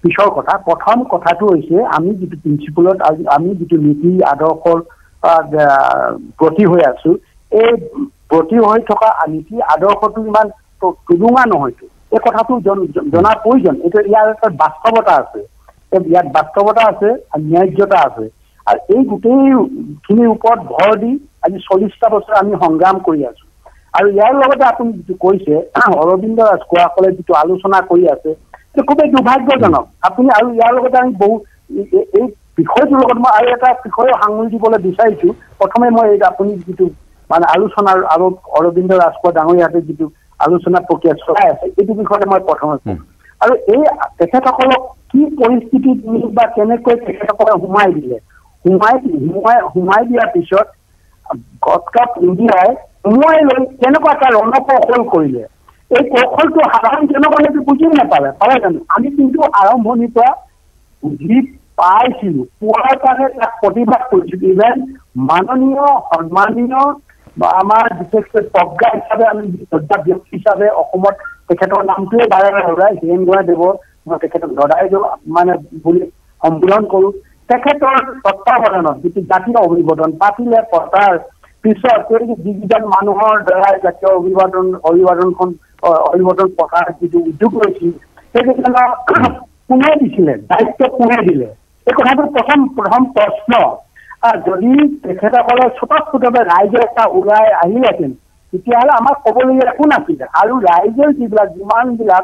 পিছৰ কথা। প্ৰথম কথাটো হৈছে আমি যিটো প্ৰিন্সিপলত আমি যিটো নীতি আদৰ্শৰ ব্ৰতী হৈ আছো, এই ব্ৰতী হৈ থকা নীতি আদৰ্শটো ইমান টুলুঙা নহয়তো, এই কথাটো জনাৰ প্ৰয়োজন। এইটো ইয়াৰ এটা বাস্তৱতা আছে, ইয়াত বাস্তৱতা আছে আৰু ন্যায্যতা আছে। আৰু এই গোটেইখিনিৰ ওপৰত ভৰ দি আজি 40টা বছৰ আমি সংগ্ৰাম কৰি আছো। আৰু ইয়াৰ লগতে আপুনি যিটো কৈছে অৰবিন্দ ৰাজখোৱাসকলে যিটো আলোচনা কৰি আছে, সেইটো খুবেই দুৰ্ভাগ্যজনক। আপুনি আৰু ইয়াৰ লগতে আমি বহু এই বিষয়টোৰ লগত মই আৰু এটা বিষয়ে সাঙুৰি দিবলৈ বিচাৰিছো। প্ৰথমে মই আপুনি যিটো মানে আলোচনাৰ আৰু অৰবিন্দ ৰাজখোৱা ডাঙৰীয়াতে যিটো আলোচনা প্ৰক্ৰিয়া চলাই আছে, এইটো বিষয়ে মই প্ৰথমে কম। আৰু এই তেখেতসকলক কি পৰিস্থিতিত বা কেনেকৈ তেখেতসকলে সোমাই দিলে, সোমাই দিয়াৰ পিছত গটকাপ ইণ্ডিয়াই সোমোৱাই লৈ কেনেকুৱা এটা ৰণকৌশল কৰিলে, এই কৌশলটো সাধাৰণ জনগণেতো বুজি নাপালে, পালে জানো? আমি কিন্তু আৰম্ভণিৰ পৰা বুজি পাইছিলো, পোৱাৰ কাৰণে তাক প্ৰতিবাদ কৰিছিলো। ইভেন মাননীয় সন্মানীয় বা আমাৰ বিশেষকৈ প্ৰজ্ঞা হিচাপে আমি শ্ৰদ্ধা ব্যক্তি হিচাপে অসমত তেখেতৰ নামটোৱে বাৰে বাৰে ওলাই হীৰেণ গোহাঁইদেৱৰ মই তেখেতক জনাইদেউ মানে বুলি সম্বোধন কৰো। তেখেতৰ তত্বাৱধানত যিটো জাতীয় অভিবাদন পাতিলে, পতাৰ পিছত যিকেইজন মানুহৰ দ্বাৰা জাতীয় অভিবাদন পতাৰ যিটো উদ্যোগ লৈছিল, সেইকেইজনৰ কোনে দিছিলে, দায়িত্ব কোনে দিলে, এই কথাটো প্ৰথম প্ৰশ্ন। যদি তেখেতসকলে স্বতঃস্ফূৰ্তভাৱে ৰাইজে এটা ওলাই আহিলেহেঁতেন, তেতিয়াহ'লে আমাৰ ক'বলগীয়া একো নাছিলে। আৰু ৰাইজৰ যিমানবিলাক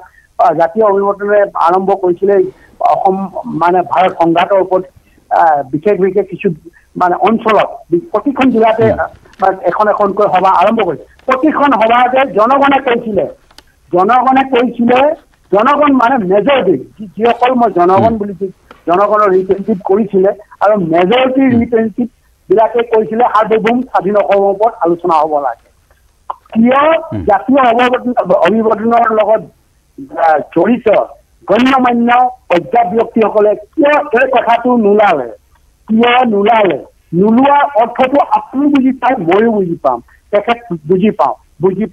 জাতীয় অভিবাদনে আৰম্ভ কৰিছিলে অসম মানে ভাৰত সংঘাতৰ ওপৰত বিশেষ কিছু মানে অঞ্চলত প্ৰতিখন জিলাতে এখন এখনকৈ সভা আৰম্ভ কৰিছে। প্ৰতিখন সভাতে জনগণে কৈছিলে, জনগণ মানে মেজৰিটি যিসকল মই জনগণ বুলি জনগণৰ ৰিপ্ৰেজেণ্টেটিভ কৰিছিলে, আৰু মেজৰিটিৰ ৰিপ্ৰেজেণ্টেটিভ বিলাকে কৈছিলে সাৰ্বভৌম স্বাধীন অসমৰ ওপৰত আলোচনা হ'ব লাগে। কিয় জাতীয় অভিবাদনৰ লগত জড়িত গণ্যমান্য পৰ্যায় ব্যক্তিসকলে কিয় এই কথাটো নোলালে, নোলোৱাৰ অৰ্থটো আপুনি বুজি পায়, ময়ো বুজি পাম, তেখেত বুজি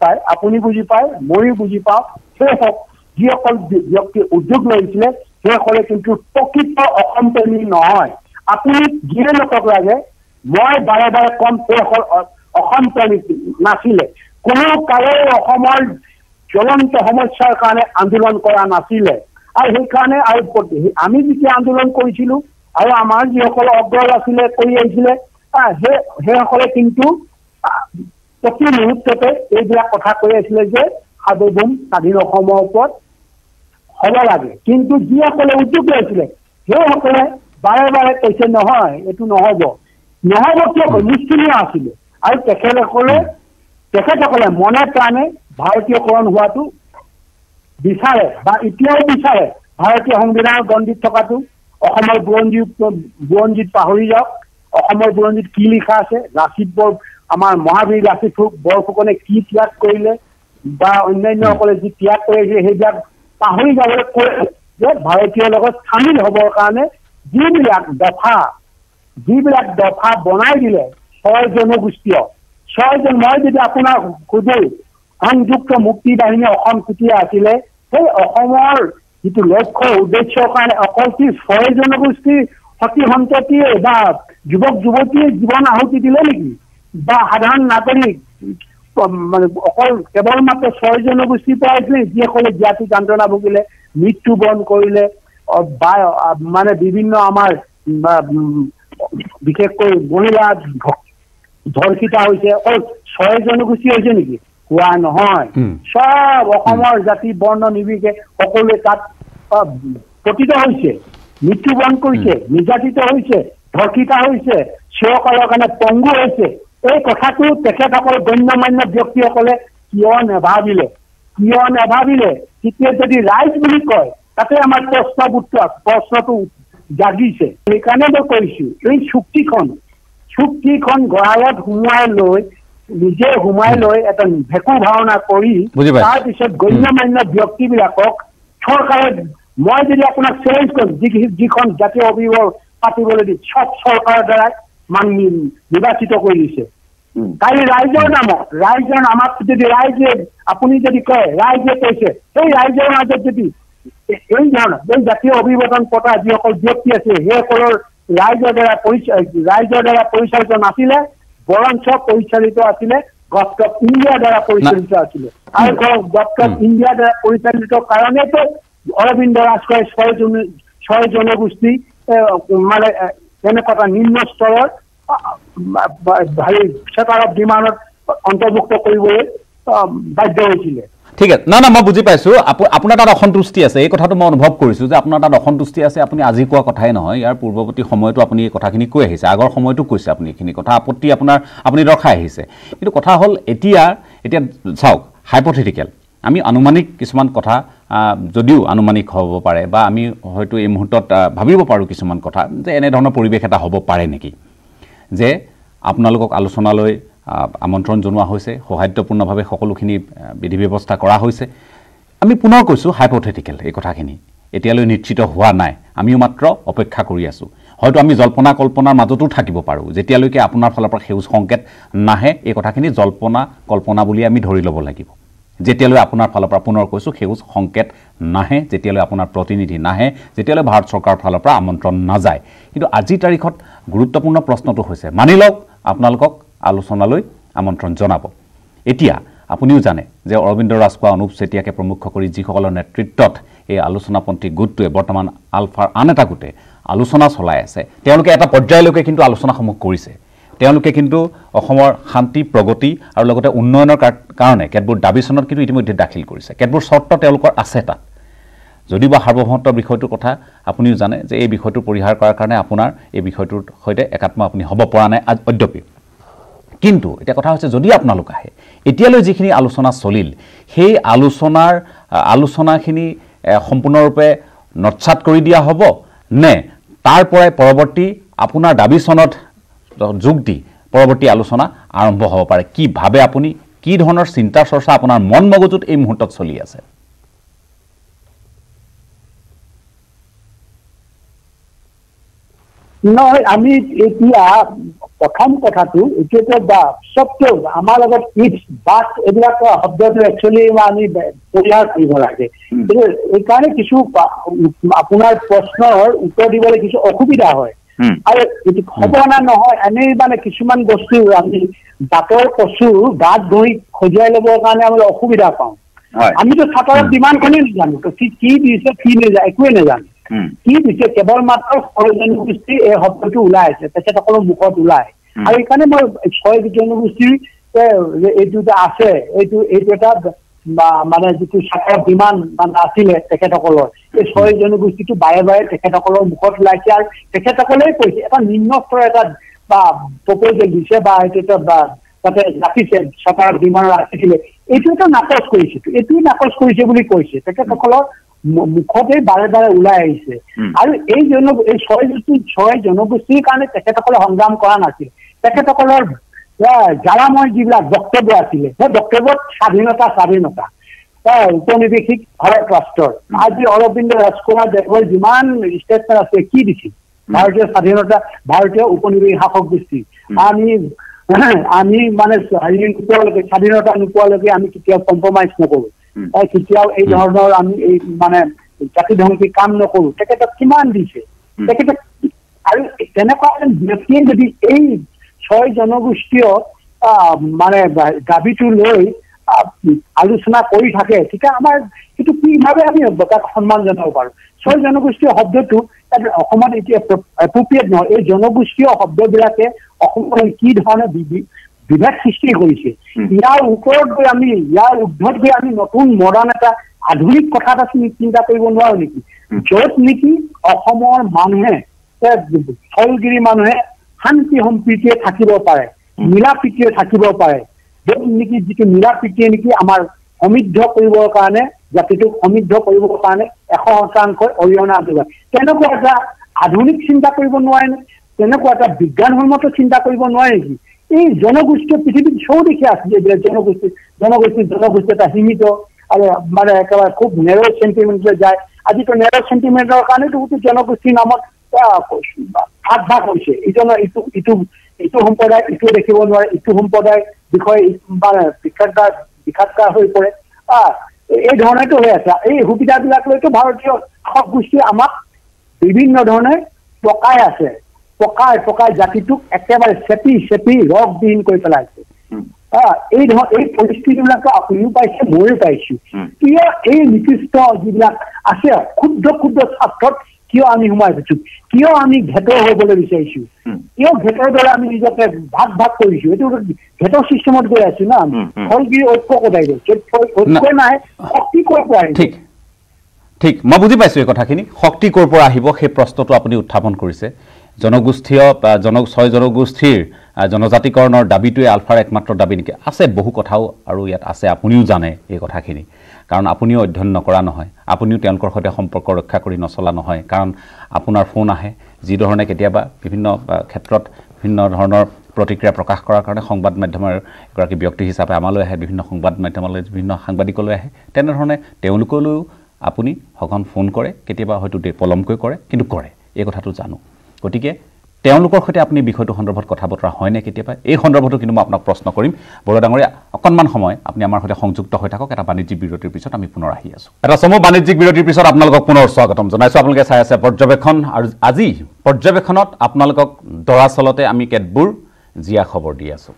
পায়, আপুনি বুজি পায়, ময়ো বুজি পাওঁ। সেইসকল যিসকল ব্যক্তিয়ে উদ্যোগ লৈছিলে সেইসকলে কিন্তু প্ৰকৃত অসম প্ৰেমী নহয়। আপুনি যিয়ে লোকক লাগে, মই বাৰে বাৰে কম, সেইসকল অসম প্ৰেমিক নাছিলে। কোনো কালে অসমৰ জ্বলন্ত সমস্যাৰ কাৰণে আন্দোলন কৰা নাছিলে। আৰু সেইকাৰণে আৰু আমি যেতিয়া আন্দোলন কৰিছিলো আৰু আমাৰ যিসকল অগ্ৰজ আছিলে কৰি আহিছিলে, সেইসকলে কিন্তু প্ৰতি মুহূৰ্ততে এইবিলাক কথা কৈ আছিলে যে সাৰ্বভৌম স্বাধীন অসমৰ ওপৰত হ'ব লাগে। কিন্তু যিসকলে উদ্যোগ লৈছিলে সেইসকলে বাৰে বাৰে কৈছে নহয়, এইটো নহ'ব কিয় নিশ্চিত আছিলে। আৰু তেখেতসকলে মনে প্ৰাণে ভাৰতীয়কৰণ হোৱাটো বিচাৰে বা এতিয়াও বিচাৰে। ভাৰতীয় সংবিধানৰ গণ্ডিত থকাটো, অসমৰ বুৰঞ্জীত পাহৰি যাওক, অসমৰ বুৰঞ্জীত কি লিখা আছে, আমাৰ মহাবীৰ লাচিত বৰফুকনে কি ত্যাগ কৰিলে বা অন্যান্যসকলে যি ত্যাগ কৰিছে, সেইবিলাক পাহৰি যাবলৈ কৈ যে ভাৰতীয়ৰ লগত চামিল হ'বৰ কাৰণে যিবিলাক দফা বনাই দিলে 6 জনগোষ্ঠীয় 6 জন। মই যদি আপোনাক সোধো সংযুক্ত মুক্তি বাহিনী অসম কেতিয়া আছিলে, সেই অসমৰ যিটো লক্ষ্য উদ্দেশ্যৰ কাৰণে অকল 6 জনগোষ্ঠীৰ সতী সন্ততিয়ে বা যুৱক যুৱতীয়ে জীৱন আহুতি দিলে নেকি, বা সাধাৰণ নাগৰিক মানে অকল কেৱল মাত্ৰ 6 জনগোষ্ঠীৰ পৰা আহিছিলে যিসকলে জ্ঞাতি যন্ত্ৰণা ভুগিলে, মৃত্যুবৰণ কৰিলে, বা মানে বিভিন্ন আমাৰ বিশেষকৈ মহিলা ধৰ্ষিতা হৈছে, অকল 6 জনগোষ্ঠী হৈছে নেকি? হোৱা নহয়। সব অসমৰ জাতি বৰ্ণ নিৰ্বিশেষে সকলোৱে তাত পতিত হৈছে, মৃত্যুবৰণ কৰিছে, নিৰ্যাতিত হৈছে, ধৰ্ষিতা হৈছে, সেইসকলৰ কাৰণে পংগু হৈছে। এই কথাটো তেখেতসকল গণ্যমান্য ব্যক্তিসকলে কিয় নেভাবিলে? তেতিয়া যদি ৰাইজ বুলি কয় তাতে আমাৰ প্ৰশ্নটো জাগিছে। সেইকাৰণে মই কৈছো এই চুক্তিখন গড়ালত নিজে সোমাই লৈ এটা ভেকু ভাওনা কৰি তাৰপিছত গণ্যমান্য ব্যক্তিবিলাকক চৰকাৰে, মই যদি আপোনাক চেলেঞ্জ কৰিম, যিখন জাতীয় অভিভাৱক পাতিবলৈ দি চব চৰকাৰৰ দ্বাৰাই নিৰ্বাচিত কৰি দিছে, কালি ৰাইজৰ নামত যদি ৰাইজে আপুনি যদি কয় ৰাইজে কৈছে সেই ৰাইজৰ মাজত যদি এই ধৰণৰ এই জাতীয় অভিবাদন পতা যিসকল ব্যক্তি আছে সেইসকলৰ ৰাইজৰ দ্বাৰা পৰিচালিত নাছিলে বৰঞ্চ পৰিচালিত আছিলে গভৰ্ণমেণ্ট ইণ্ডিয়াৰ দ্বাৰা পৰিচালিত আছিলে আৰু গভৰ্ণমেণ্ট ইণ্ডিয়াৰ দ্বাৰা পৰিচালিত কাৰণেতো অৰবিন্দ ৰাজখোৱাই ছয় জনগোষ্ঠী মানে এনেকুৱা এটা নিম্ন স্তৰৰ চেটাৰ অফ ডিমাণ্ডত অন্তৰ্ভুক্ত কৰিবলৈ বাধ্য হৈছিলে ঠিক আছে না মই বুজি পাইছোঁ আপোনাৰ তাত অসন্তুষ্টি আছে এই কথাটো মই অনুভৱ কৰিছোঁ যে আপোনাৰ তাত অসন্তুষ্টি আছে আপুনি আজি কোৱা কথাই নহয় ইয়াৰ পূৰ্বৱৰ্তী সময়তো আপুনি এই কথাখিনি কৈ আহিছে আগৰ সময়তো কৈছে আপুনি এইখিনি কথা আপত্তি আপুনি দৰ্শাই আহিছে কিন্তু কথা হ'ল এতিয়া চাওক হাইপথেটিকেল আমি আনুমানিক কিছুমান কথা যদিও আনুমানিক হ'ব পাৰে বা আমি হয়তো এই মুহূৰ্তত ভাবিব পাৰোঁ কিছুমান কথা যে এনেধৰণৰ পৰিৱেশ এটা হ'ব পাৰে নেকি যে আপোনালোকক আলোচনালৈ আমন্ত্ৰণ জনোৱা হৈছে সৌহাৰ্দ্যপূৰ্ণভাৱে সকলোখিনি বিধি ব্যৱস্থা কৰা হৈছে আমি পুনৰ কৈছোঁ হাইপথেটিকেল এই কথাখিনি এতিয়ালৈ নিশ্চিত হোৱা নাই আমিও মাত্ৰ অপেক্ষা কৰি আছোঁ হয়তো আমি জল্পনা কল্পনাৰ মাজতো থাকিব পাৰোঁ যেতিয়ালৈকে আপোনাৰ ফালৰ পৰা সেউজ সংকেত নাহে এই কথাখিনি জল্পনা কল্পনা বুলি আমি ধৰি ল'ব লাগিব যেতিয়ালৈ আপোনাৰ ফালৰ পৰা পুনৰ কৈছোঁ সেউজ সংকেত নাহে যেতিয়ালৈ আপোনাৰ প্ৰতিনিধি নাহে যেতিয়ালৈ ভাৰত চৰকাৰৰ ফালৰ পৰা আমন্ত্ৰণ নাযায় কিন্তু আজিৰ তাৰিখত গুৰুত্বপূৰ্ণ প্ৰশ্নটো হৈছে মানি লওক আপোনালোকক আলোচনালৈ আমন্ত্ৰণ জনাব এতিয়া আপুনিও জানে যে অৰবিন্দ ৰাজখোৱা অনুপ চেতিয়াকে প্ৰমুখ কৰি যিসকলৰ নেতৃত্বত এই আলোচনাপন্থী গোটটোৱে বৰ্তমান আলফাৰ আন এটা গোটে আলোচনা চলাই আছে তেওঁলোকে এটা পৰ্যায়লৈকে কিন্তু আলোচনাসমূহ কৰিছে তেওঁলোকে কিন্তু অসমৰ শান্তি প্ৰগতি আৰু লগতে উন্নয়নৰ কাৰণে কেতবোৰ দাবী চনত কিন্তু ইতিমধ্যে দাখিল কৰিছে কেতবোৰ চৰ্ত তেওঁলোকৰ আছে তাত যদি বা সাৰ্বভৌমত্বৰ বিষয়টোৰ কথা আপুনিও জানে যে এই বিষয়টো পৰিহাৰ কৰাৰ কাৰণে আপোনাৰ এই বিষয়টোৰ সৈতে একাত্ম আপুনি হ'ব পৰা নাই অদ্যপি কিন্তু এটা কথা হৈছে যদি আপোনালোক আহে এতিয়ালৈ যিখিনি আলোচনা চলিল সেই আলোচনাখিনি সম্পূৰ্ণৰূপে নৎসাত কৰি দিয়া হ'ব নে তাৰ পৰাই পৰৱৰ্তী আপোনাৰ দাবী চনত যোগ দি পৰৱৰ্তী আলোচনা আৰম্ভ হ'ব পাৰে কি ভাবে আপুনি কি ধৰণৰ চিন্তা চৰ্চা আপোনাৰ মন মগজুত এই মুহূৰ্তত চলি আছে নহয় আমি এতিয়া প্ৰথম কথাটো এতিয়াতো সবটো আমাৰ লগত ইটছ বাট এইবিলাক শব্দটো একচুৱেলি আমি পৰিহাৰ কৰিব লাগে কিন্তু এইকাৰণে কিছু আপোনাৰ প্ৰশ্নৰ উত্তৰ দিবলৈ কিছু অসুবিধা হয় আৰু এইটো হ'ব না নহয় এনেই মানে কিছুমান বস্তু আমি বাটৰ কচু গাত ধৰি খজুৱাই ল'বৰ কাৰণে আমি অসুবিধা পাওঁ আমিতো ছাত্ৰৰ ডিমাণ্ডখনেই নাজানো কি দিছে কি নেজানো একোৱে নাজানো কি দিছে কেৱল মাত্ৰ ছয় জনগোষ্ঠী এই শব্দটো ওলাই আছে তেখেতসকলৰ মুখত ওলাই আৰু এইকাৰণে মই ছয় জনগোষ্ঠীৰ এইটো আছে এইটো এটা মানে যিটো ছাত্ৰৰ ডিমাণ্ড মানে আছিলে তেখেতসকলৰ এই ছয় জনগোষ্ঠীটো বাৰে বাৰে তেখেতসকলৰ মুখত ওলাইছে আৰু তেখেতসকলেই কৈছে এটা নিম্ন স্তৰৰ এটা বা প্ৰপ'জেল দিছে বা এইটো তাতে ৰাখিছে ছাত্ৰৰ ডিমাণ্ড ৰাখিছিলে এইটো এটা নাকচ কৰিছে এইটোৱে নাকচ কৰিছে বুলি কৈছে তেখেতসকলৰ মুখতে বাৰে বাৰে ওলাই আহিছে আৰু এই ছয় জনগোষ্ঠীৰ কাৰণে তেখেতসকলে সংগ্ৰাম কৰা নাছিল তেখেতসকলৰ জ্বালাময় যিবিলাক বক্তব্য আছিলে সেই বক্তব্যত স্বাধীনতা উপনিৱেশিক ভাৰত ৰাষ্ট্ৰৰ আজি অৰবিন্দ ৰাজখোৱা দেৱৰ যিমান ষ্টেটমেণ্ট আছে কি দিছিল ভাৰতীয় স্বাধীনতা ভাৰতীয় উপনিৱেশিক শাসক গোষ্ঠী আমি মানে নোপোৱালৈকে স্বাধীনতা নোপোৱালৈকে আমি কেতিয়াও কম্প্ৰমাইজ নকৰোঁ কেতিয়াও এই ধৰণৰ আমি এই মানে জাতি ধ্বংসী কাম নকৰোঁ তেখেতক কিমান দিছে তেখেতক আৰু তেনেকুৱা এজন ব্যক্তিয়ে যদি এই ছয় জনগোষ্ঠীয় মানে দাবীটো লৈ আলোচনা কৰি থাকে তেতিয়া আমাৰ সেইটো কিভাৱে আমি তাক সন্মান জনাব পাৰোঁ ছয় জনগোষ্ঠীয় শব্দটো অসমত এতিয়া এপ্ৰপ্ৰিয়েট নহয় এই জনগোষ্ঠীয় শব্দবিলাকে অসমত কি ধৰণে বিভেদ সৃষ্টি কৰিছে ইয়াৰ ওপৰত গৈ আমি ইয়াৰ ঊৰ্ধত গৈ আমি নতুন মডাৰ্ণ এটা আধুনিক কথা এটা চিন্তা কৰিব নোৱাৰো নেকি য'ত নেকি অসমৰ মানুহে স্থলগিৰি মানুহে শান্তি সম্প্ৰীতিয়ে থাকিব পাৰে মিলা প্ৰীতিয়ে থাকিব পাৰে য'ত নেকি যিটো মিলা প্ৰীতিয়ে নেকি আমাৰ সমৃদ্ধ কৰিবৰ কাৰণে জাতিটোক সমৃদ্ধ কৰিবৰ কাৰণে 100% অৰিহণা যোগায় তেনেকুৱা এটা আধুনিক চিন্তা কৰিব নোৱাৰে তেনেকুৱা এটা বিজ্ঞানসন্মত চিন্তা কৰিব নোৱাৰে নেকি এই জনগোষ্ঠীয় পৃথিৱীত চৌদিশে আছে যে জনগোষ্ঠী এটা সীমিত আৰু মানে একেবাৰে খুব নেৰ' চেণ্টিমেণ্টলৈ যায় আজিতো নেৰ' চেণ্টিমেণ্টৰ কাৰণেতো গোটেই জনগোষ্ঠীৰ নামত ভাগ হৈছে ইটো সম্প্ৰদায় ইটো দেখিব নোৱাৰে, ইটো সম্প্ৰদায়ৰ বিষয়ে বিখাতকাৰ হৈ পৰে। এই ধৰণেতো হৈ আছে। এই সুবিধাবিলাক লৈতো ভাৰতীয় শাসক গোষ্ঠীয়ে আমাক বিভিন্ন ধৰণে পকাই আছে, পকাই জাতিটোক একেবাৰে চেপি ৰসবিহীন কৰি পেলাইছে। এই পৰিস্থিতিবিলাক আপুনিও পাইছে, ময়ো পাইছো। কিয় এই নিকৃষ্ট যিবিলাক আছে ক্ষুদ্ৰ স্বাৰ্থত কিয় আমি সোমাই গৈছো, কিয় আমি ভেটৰ হবলৈ বিচাৰিছো, কিয় ভেটৰ দ্বাৰা আমি নিজকে ভাগ কৰিছো, এইটো ভেটৰ চিষ্টেমত গৈ আছো না। ফলগিৰি ঐক্য কটাই গৈছে, ঐক্য নাই, শক্তি ক'ৰ পৰা আহিব? ঠিক, মই বুজি পাইছো এই কথাখিনি। শক্তি ক'ৰ পৰা আহিব সেই প্ৰশ্নটো আপুনি উত্থাপন কৰিছে। জনগোষ্ঠীয় 6 জনগোষ্ঠীৰ জনজাতিকৰণৰ দাবীটোৱে আলফাৰ একমাত্ৰ দাবী নেকি? আছে, বহু কথাও আৰু ইয়াত আছে, আপুনিও জানে এই কথাখিনি, কাৰণ আপুনিও অধ্যয়ন নকৰা নহয়, আপুনিও তেওঁলোকৰ সৈতে সম্পৰ্ক ৰক্ষা কৰি নচলা নহয়। কাৰণ আপোনাৰ ফোন আহে, যিধৰণে কেতিয়াবা বিভিন্ন ক্ষেত্ৰত বিভিন্ন ধৰণৰ প্ৰতিক্ৰিয়া প্ৰকাশ কৰাৰ কাৰণে সংবাদ মাধ্যমৰ এগৰাকী ব্যক্তি হিচাপে আমালৈ আহে, বিভিন্ন সংবাদ মাধ্যমলৈ, বিভিন্ন সাংবাদিকলৈ আহে, তেনেধৰণে তেওঁলোকলৈও আপুনি সঘন ফোন কৰে, কেতিয়াবা হয়তো পলমকৈ কৰে, কিন্তু কৰে, এই কথাটো জানো। গতিকে তেওঁলোকৰ সৈতে আপুনি বিষয়টো সন্দৰ্ভত কথা বতৰা হয়নে কেতিয়াবা? এই সন্দৰ্ভতো কিন্তু মই আপোনাক প্ৰশ্ন কৰিম। বৰুৱা ডাঙৰীয়া, অকণমান সময় আপুনি আমাৰ সৈতে সংযুক্ত হৈ থাকক। এটা বাণিজ্যিক বিৰতিৰ পিছত আমি পুনৰ আহি আছোঁ। এটা চমু বাণিজ্যিক বিৰতিৰ পিছত আপোনালোকক পুনৰ স্বাগতম জনাইছোঁ। আপোনালোকে চাই আছে পৰ্যবেক্ষণ, আৰু আজি পৰ্যবেক্ষণত আপোনালোকক দৰাচলতে আমি কেতবোৰ জীয়া খবৰ দি আছোঁ।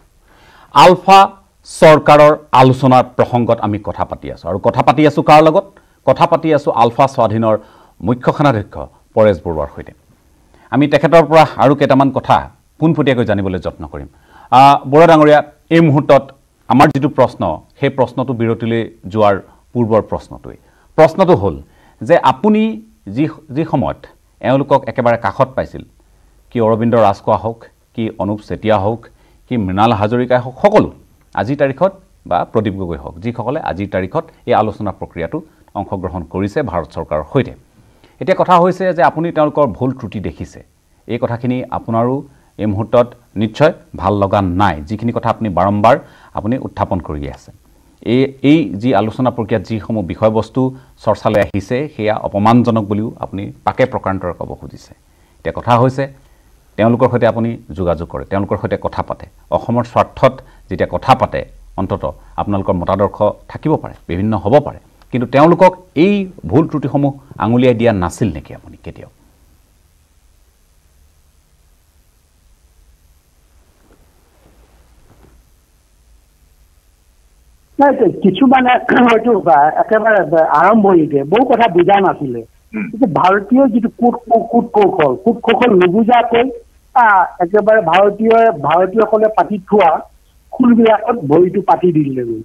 আলফা চৰকাৰৰ আলোচনাৰ প্ৰসংগত আমি কথা পাতি আছোঁ, আৰু কথা পাতি আছোঁ কাৰ লগত? কথা পাতি আছোঁ আলফা স্বাধীনৰ মুখ্য খানাধ্যক্ষ পৰেশ বৰুৱাৰ সৈতে। আমি তেখেতৰ পৰা আৰু কেইটামান কথা পোনপটীয়াকৈ জানিবলৈ যত্ন কৰিম। বৰুৱা ডাঙৰীয়া, এই মুহূৰ্তত আমাৰ যিটো প্ৰশ্ন, সেই প্ৰশ্নটো বিৰতিলৈ যোৱাৰ পূৰ্বৰ প্ৰশ্নটো হ'ল যে আপুনি যি সময়ত এওঁলোকক একেবাৰে কাষত পাইছিল, কি অৰবিন্দ ৰাজখোৱা হওক, কি অনুপ চেতিয়া হওক, কি মৃণাল হাজৰিকাই হওক, সকলো আজিৰ তাৰিখত বা প্ৰদীপ গগৈ হওক, যিসকলে আজিৰ তাৰিখত এই আলোচনা প্ৰক্ৰিয়াটো অংশগ্ৰহণ কৰিছে ভাৰত চৰকাৰৰ সৈতে। এতিয়া কথা হৈছে যে আপুনি তেওঁলোকৰ ভুল ত্ৰুটি দেখিছে। এই কথাখিনি আপোনাৰো এই মুহূৰ্তত নিশ্চয় ভাল লগা নাই, যিখিনি কথা আপুনি বাৰম্বাৰ আপুনি উত্থাপন কৰি আছে। এই যি আলোচনা প্ৰক্ৰিয়াত যিসমূহ বিষয়বস্তু চৰ্চালৈ আহিছে, সেয়া অপমানজনক বুলিও আপুনি পাকে প্ৰকান্তৰে ক'ব খুজিছে। এতিয়া কথা হৈছে তেওঁলোকৰ সৈতে আপুনি যোগাযোগ কৰে, তেওঁলোকৰ সৈতে কথা পাতে, অসমৰ স্বাৰ্থত যেতিয়া কথা পাতে, অন্ততঃ আপোনালোকৰ মতাদৰ্শ থাকিব পাৰে, বিভিন্ন হ'ব পাৰে, কিন্তু তেওঁলোকক এই ভুল ত্ৰুটিসমূহ আঙুলিয়াই দিয়া নাছিল নেকি আপুনি কেতিয়াও? নাই, কিছুমানে হয়তো একেবাৰে আৰম্ভণিতে বহু কথা বুজা নাছিলে। কিন্তু ভাৰতীয় যিটো কূট কৌশল নুবুজাকৈ একেবাৰে ভাৰতীয়সকলে পাতি থোৱা খোলবিলাকত ভৰিটো পাতি দিলেগৈ।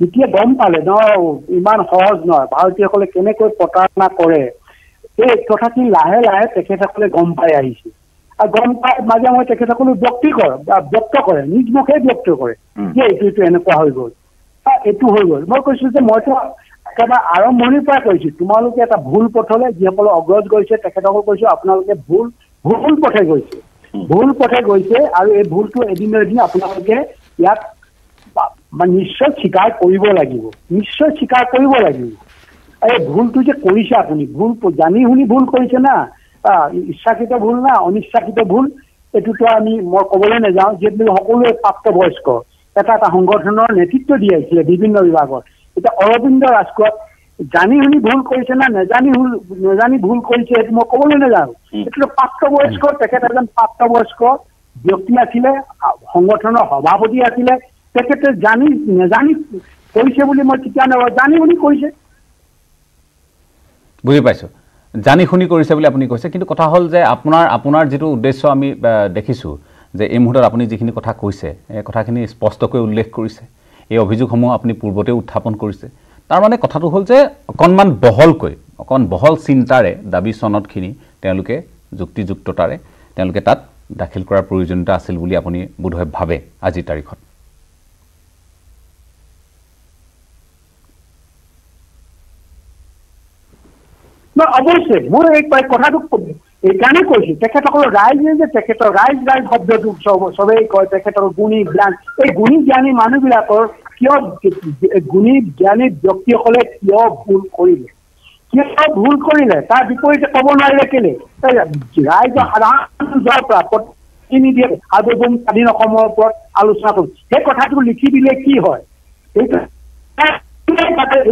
যেতিয়া গম পালে ইমান সহজ নহয়, ভাৰতীয়সকলে কেনেকৈ প্ৰতাৰণা কৰে, এই কথাখিনি লাহে লাহে তেখেতসকলে গম পাই আহিছে। আৰু গম পাই মাজে মাজে তেখেতসকলে ব্যক্ত কৰে, নিজ মুখে ব্যক্ত কৰে যে এইটো এনেকুৱা হৈ গ'ল, এইটো হৈ গ'ল। মই কৈছো যে মইতো একেবাৰে আৰম্ভণিৰ পৰা কৈছো, তোমালোকে এটা ভুল পথলৈ যিসকলে অগ্ৰজ গৈছে তেখেতসকল কৈছো আপোনালোকে ভুল পথে গৈছে, আৰু এই ভুলটো এদিন এদিন আপোনালোকে ইয়াক নিশ্চয় স্বীকাৰ কৰিব লাগিব। এই ভুলটো যে কৰিছে আপুনি, ভুল জানি শুনি ভুল কৰিছে না, ইচ্ছাকৃত ভুল না অনিচ্ছাকৃত ভুল, এইটোতো মই ক'বলৈ নাযাওঁ। যিহেতু সকলোৱে প্ৰাপ্তবয়স্ক, এটা সংগঠনৰ নেতৃত্ব দি আহিছিলে বিভিন্ন বিভাগত। এতিয়া অৰবিন্দ ৰাজখোৱাক জানি শুনি ভুল কৰিছে না নেজানি ভুল কৰিছে, সেইটো মই ক'বলৈ নাযাওঁ। এইটো প্ৰাপ্তবয়স্ক, তেখেত এজন প্ৰাপ্তবয়স্ক ব্যক্তি আছিলে, সংগঠনৰ সভাপতি আছিলে। তেখেতে নেজানি কৰিছে বুলি মই কেতিয়া নাভাবোঁ, জানি শুনি কৰিছে। বুজি পাইছোঁ, জানি শুনি কৰিছে বুলি আপুনি কৈছে। কিন্তু কথা হ'ল যে আপোনাৰ যিটো উদ্দেশ্য আমি দেখিছোঁ যে এই মুহূৰ্তত আপুনি যিখিনি কথা কৈছে, এই কথাখিনি স্পষ্টকৈ উল্লেখ কৰিছে, এই অভিযোগসমূহ আপুনি পূৰ্বতেও উত্থাপন কৰিছে। তাৰমানে কথাটো হ'ল যে অকণমান বহল চিন্তাৰে দাবী চনদখিনি তেওঁলোকে যুক্তিযুক্ততাৰে তেওঁলোকে তাত দাখিল কৰাৰ প্ৰয়োজনীয়তা আছিল বুলি আপুনি বোধহয় ভাবে আজিৰ তাৰিখত? অৱশ্যে মই এই কথাটো এইকাৰণে কৈছো, তেখেতসকলৰ ৰাইজে যে ৰাইজ শব্দটো চবেই কয়, তেখেতৰ গুণী জ্ঞান, এই গুণী জ্ঞানী মানুহবিলাকৰ কিয় গুণী জ্ঞানী ব্যক্তিসকলে কিয় ভুল কৰিলে তাৰ বিপৰীতে ক'ব নোৱাৰিলে কেলে? ৰাইজৰ সাধাৰণ পৰা লিখি নিদিয়ে সাৰ্বভৌম স্বাধীন অসমৰ ওপৰত আলোচনা কৰোঁ সেই কথাটো লিখি দিলে কি হয়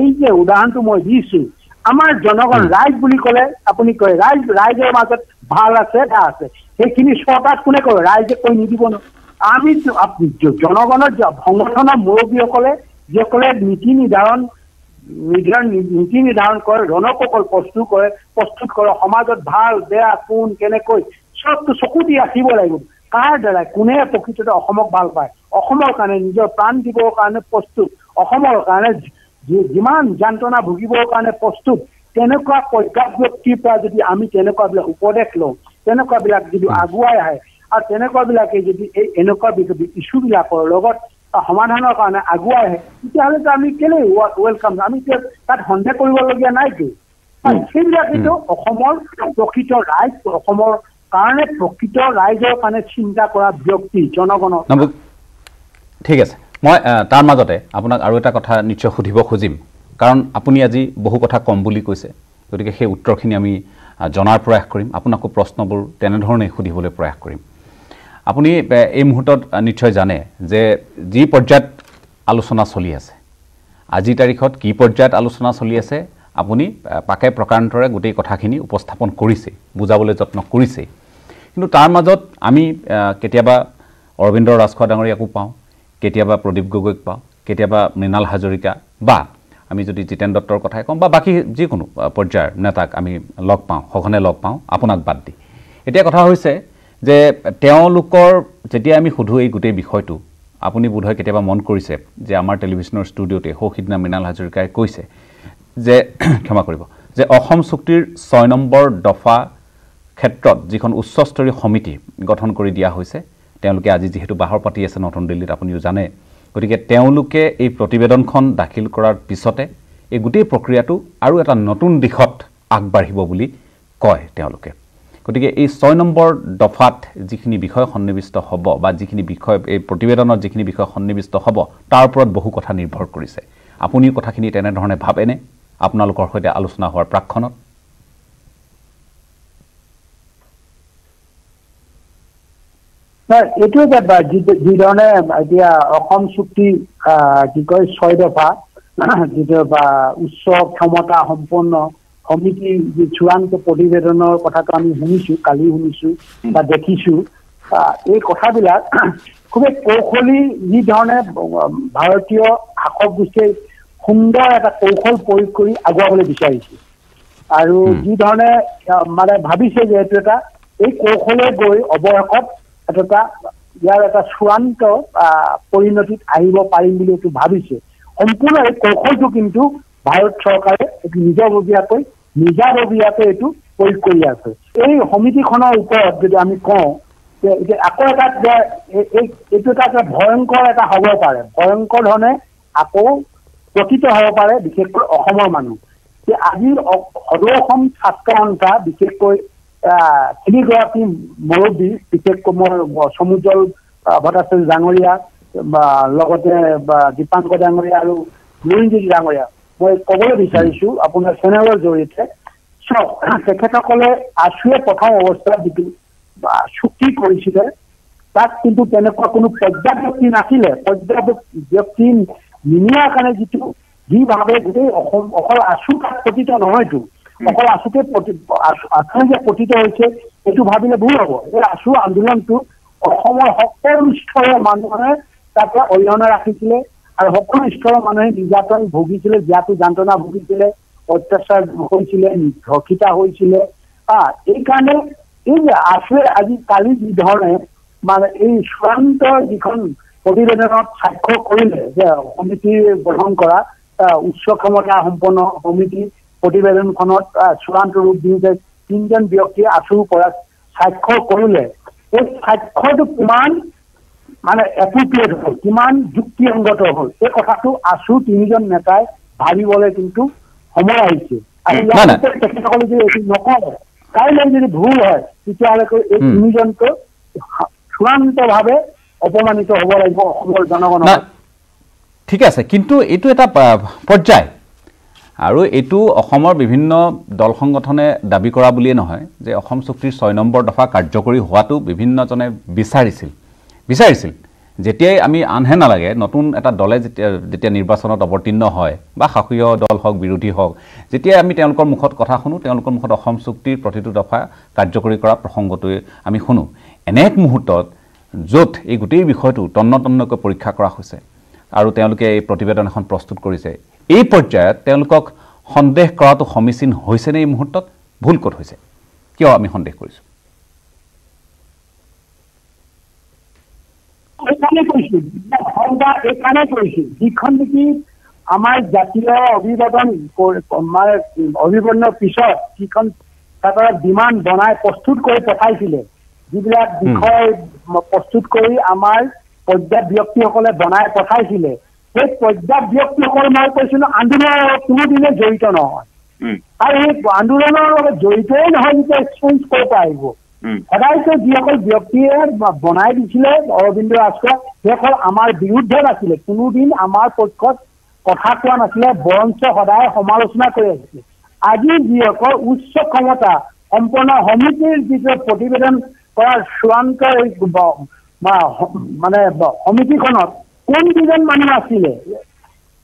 এই যে উদাহৰণটো মই দিছোঁ আমাৰ জনগণ ৰাইজ বুলি ক'লে আপুনি কয় ৰাইজৰ মাজত ভাল আছে বেয়া আছে সেইখিনি চৰকাৰ কোনে কয় ৰাইজে কৈ নিদিব ন আমি জনগণৰ সংগঠনৰ মুৰব্বীসকলে যিসকলে নীতি নিৰ্ধাৰণ কৰে ৰণকৌশল প্ৰস্তুত কৰে সমাজত ভাল বেয়া কোন কেনেকৈ চবটো চকু দি ৰাখিব লাগিব কাৰ দ্বাৰা কোনে প্ৰকৃততে অসমক ভাল পায় অসমৰ কাৰণে নিজৰ প্ৰাণ দিবৰ কাৰণে প্ৰস্তুত অসমৰ কাৰণে যিমান যন্ত্ৰণা ভুগিবৰ কাৰণে প্ৰস্তুত তেনেকুৱা প্ৰজ্ঞাত ব্যক্তিৰ পৰা যদি আমি তেনেকুৱাবিলাক উপদেশ লওঁ তেনেকুৱাবিলাক যদি আগুৱাই আহে আৰু তেনেকুৱাবিলাকে যদি এই এনেকুৱা ইছ্যুবিলাকৰ লগত সমাধানৰ কাৰণে আগুৱাই আহে তেতিয়াহ'লেতো আমি কেলৈ ৱেলকাম আমি তাত সন্দেহ কৰিবলগীয়া নাইতো সেইবিলাক কিন্তু অসমৰ প্ৰকৃত ৰাইজ অসমৰ কাৰণে প্ৰকৃত ৰাইজৰ কাৰণে চিন্তা কৰা ব্যক্তি জনগণৰ ঠিক আছে মই তাৰ মাজতে আপোনাক আৰু এটা কথা নিশ্চয় সুধিব খুজিম কাৰণ আপুনি আজি বহু কথা কম বুলি কৈছে গতিকে সেই উত্তৰখিনি আমি জনাৰ প্ৰয়াস কৰিম আপোনাকো প্ৰশ্নবোৰ তেনেধৰণে সুধিবলৈ প্ৰয়াস কৰিম আপুনি এই মুহূৰ্তত নিশ্চয় জানে যে যি পৰ্যায়ত আলোচনা চলি আছে আজি তাৰিখত কি পৰ্যায়ত আলোচনা চলি আছে আপুনি পাকে প্ৰকাৰান্তৰে গোটেই কথাখিনি উপস্থাপন কৰিছে বুজাবলৈ যত্ন কৰিছে কিন্তু তাৰ মাজত আমি কেতিয়াবা অৰবিন্দ ৰাজখোৱা ডাঙৰীয়াকো পাওঁ কেতিয়াবা প্ৰদীপ গগৈক পাওঁ কেতিয়াবা মৃণাল হাজৰিকা বা আমি যদি জিতেন দত্তৰ কথাই কওঁ বা বাকী যিকোনো পৰ্যায়ৰ নেতাক আমি লগ পাওঁ সঘনে লগ পাওঁ আপোনাক বাদ দি এতিয়া কথা হৈছে যে তেওঁলোকৰ যেতিয়া আমি সুধো এই গোটেই বিষয়টো আপুনি বোধহয় কেতিয়াবা মন কৰিছে যে আমাৰ টেলিভিছনৰ ষ্টুডিঅ'তে সৌসিদনা মৃণাল হাজৰিকাই কৈছে যে ক্ষমা কৰিব যে অসম চুক্তিৰ 6 নম্বৰ দফা ক্ষেত্ৰত যিখন উচ্চস্তৰীয় সমিতি গঠন কৰি দিয়া হৈছে তেওঁলোকে আজি যেহেতু বাহৰ পাতি আছে নতুন দিল্লীত আপুনিও জানে গতিকে তেওঁলোকে এই প্ৰতিবেদনখন দাখিল কৰাৰ পিছতে এই গোটেই প্ৰক্ৰিয়াটো আৰু এটা নতুন দিশত আগবাঢ়িব বুলি কয় তেওঁলোকে গতিকে এই 6 নম্বৰ দফাত যিখিনি বিষয় সন্নিবিষ্ট হ'ব বা যিখিনি বিষয় এই প্ৰতিবেদনত যিখিনি বিষয় সন্নিবিষ্ট হ'ব তাৰ ওপৰত বহু কথা নিৰ্ভৰ কৰিছে আপুনি কথাখিনি তেনেধৰণে ভাবেনে আপোনালোকৰ সৈতে আলোচনা হোৱাৰ প্ৰাক্ষণত এইটো যি ধৰণে এতিয়া অসম চুক্তি কি কয় 6 দফা যিটো বা উচ্চ ক্ষমতা সম্পন্ন সমিতি যি চূড়ান্ত প্ৰতিবেদনৰ কথাটো আমি শুনিছোঁ কালি শুনিছোঁ বা দেখিছোঁ এই কথাবিলাক খুবেই কৌশলী যি ধৰণে ভাৰতীয় শাসক গোষ্ঠীয়ে সুন্দৰ এটা কৌশল প্ৰয়োগ কৰি আগুৱাবলৈ বিচাৰিছে আৰু যি ধৰণে মানে ভাবিছে যে এইটো এটা এই কৌশলে গৈ অৱশেষত এটা ইয়াৰ এটা চূড়ান্ত পৰিণতিত আহিব পাৰিম বুলি এইটো ভাবিছে সম্পূৰ্ণ এই কৌশলটো কিন্তু ভাৰত চৰকাৰে এইটো নিজাববীয়াকৈ এইটো প্ৰয়োগ কৰি আছে এই সমিতিখনৰ ওপৰত যদি আমি কওঁ যে এতিয়া আকৌ এটা এইটো এটা ভয়ংকৰ এটা হ'ব পাৰে ভয়ংকৰ ধৰণে আকৌ প্ৰতিত হ'ব পাৰে বিশেষকৈ অসমৰ মানুহ যে আজিৰ সদৌ অসম ছাত্ৰ সন্থা বিশেষকৈ তিনিগৰাকী মুৰব্বী বিশেষকৈ মই সমুজ্জ্বল ভট্টাচাৰ্য ডাঙৰীয়া বা লগতে দীপাংকৰ ডাঙৰীয়া আৰু লুৰিণজ্যোতি ডাঙৰীয়া মই ক'বলৈ বিচাৰিছোঁ আপোনাৰ চেনেলৰ জৰিয়তে চাওক তেখেতসকলে আছুৱে প্ৰথম অৱস্থাত যিটো চুক্তি কৰিছিলে তাত কিন্তু তেনেকুৱা কোনো পৰ্যাপ্ত ব্যক্তি নাছিলে পৰ্যাপ্ত ব্যক্তি নিমিয়াৰ কাৰণে যিভাৱে গোটেই অকল আছু তাত পতিত নহয়তো অকল আছুতে যে পতিত হৈছে এইটো ভাবিলে ভুল হ'ব এই আছু আন্দোলনটো অসমৰ সকলো স্তৰৰ মানুহে তাতে অৰিহণা ৰাখিছিলে আৰু সকলো স্তৰৰ মানুহে নিৰ্যাতন ভুগিছিলে জ্ঞাতি যন্ত্ৰণা ভুগিছিলে অত্যাচাৰ হৈছিলে ধৰ্ষিতা হৈছিলে এইকাৰণে এই যে আছুৱে আজি কালি যি ধৰণে মানে এই চূড়ান্ত যিখন প্ৰতিবেদনত স্বাক্ষৰ কৰিলে যে সমিতি গঠন কৰা উচ্চ ক্ষমতা সম্পন্ন সমিতি প্ৰতিবেদনখনত চূড়ান্ত ৰূপ দিওঁতে 3জন ব্যক্তিয়ে আছুৰ পৰা স্বাক্ষৰ কৰিলে এই স্বাক্ষৰটো কিমান মানে এপ্ৰোপ্ৰিয়েট হ'ল কিমান যুক্তিসংগত হ'ল এই কথাটো আছু 3জন নেতাই ভাবিবলৈ কিন্তু সময় আহিছে আৰু তেখেতসকলে যদি এইটো নকৰে কাইলৈ যদি ভুল হয় তেতিয়াহ'লে এই 3জনটো চূড়ান্তভাৱে অপমানিত হ'ব লাগিব অসমৰ জনগণৰ ঠিক আছে কিন্তু এইটো এটা পৰ্যায় আৰু এইটো অসমৰ বিভিন্ন দল সংগঠনে দাবী কৰা বুলিয়ে নহয় যে অসম চুক্তিৰ 6 নম্বৰ দফা কাৰ্যকৰী হোৱাটো বিভিন্নজনে বিচাৰিছিল যেতিয়াই আমি আনহে নালাগে নতুন এটা দলে যেতিয়া নিৰ্বাচনত অৱতীৰ্ণ হয় বা শাসীয় দল হওক বিৰোধী হওক যেতিয়া আমি তেওঁলোকৰ মুখত কথা শুনো তেওঁলোকৰ মুখত অসম চুক্তিৰ প্ৰতিটো দফা কাৰ্যকৰী কৰা প্ৰসংগটোৱে আমি শুনো এনে এক মুহূৰ্তত য'ত এই গোটেই বিষয়টো তন্নতন্নকৈ পৰীক্ষা কৰা হৈছে আৰু তেওঁলোকে এই প্ৰতিবেদন এখন প্ৰস্তুত কৰিছে এই পৰ্যায়ত তেওঁলোকক সন্দেহ কৰাটো সমীচীন হৈছে নে এই মুহূৰ্তত ভুল ক'ত হৈছে কিয় আমি সন্দেহ কৰিছো এইকাৰণে কৰিছিল যিখন নেকি আমাৰ জাতীয় অভিৱৰ্তনৰ পিছত যিখন বিমান বনাই প্ৰস্তুত কৰি পঠাইছিলে যিবিলাক বিষয় প্ৰস্তুত কৰি আমাৰ পৰ্যাপ্ত ব্যক্তিসকলে বনাই পঠাইছিলে সেই পৰ্যাপ্ত ব্যক্তিসকল মই কৈছিলো আন্দোলনৰ কোনোদিনে জড়িত নহয় আৰু এই আন্দোলনৰ লগত জড়িতই নহয় যেতিয়া এক্সপেঞ্চ ক'ৰ পৰা আহিব সদায়তো যিসকল ব্যক্তিয়ে বনাই দিছিলে অৰবিন্দ ৰাজখোৱা সেইসকল আমাৰ বিৰুদ্ধে নাছিলে কোনোদিন আমাৰ পক্ষত কথা কোৱা নাছিলে বৰঞ্চ সদায় সমালোচনা কৰি আহিছিলে আজি যিসকল উচ্চ ক্ষমতা সম্পন্ন সমিতিৰ যিটো প্ৰতিবেদন কৰাৰ চূড়ান্ত মানে সমিতিখনত কোনকেইজন মানুহ আছিলে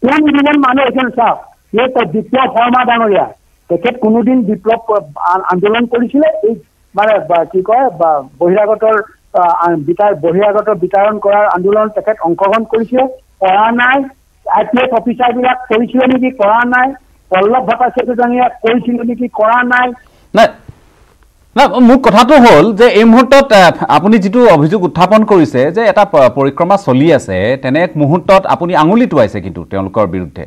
কোনকেইজন মানুহ এখন চাওক এই বিপ্লৱ শৰ্মা ডাঙৰীয়া তেখেত কোনোদিন বিপ্লৱ আন্দোলন কৰিছিলে এই মানে কি কয় বহিৰাগতৰ বিতৰণ কৰাৰ আন্দোলন তেখেত অংশগ্ৰহণ কৰিছিলে কৰা নাই IPS অফিচাৰবিলাক কৰিছিলে নেকি কৰা নাই পল্লৱ ভট্টাচাৰ্যজনীয়ে কৰিছিলে নেকি কৰা নাই না মোৰ কথাটো হ'ল যে এই মুহূৰ্তত আপুনি যিটো অভিযোগ উত্থাপন কৰিছে যে এটা পৰিক্ৰমা চলি আছে তেনে এক মুহূৰ্তত আপুনি আঙুলি টুৱাইছে কিন্তু তেওঁলোকৰ বিৰুদ্ধে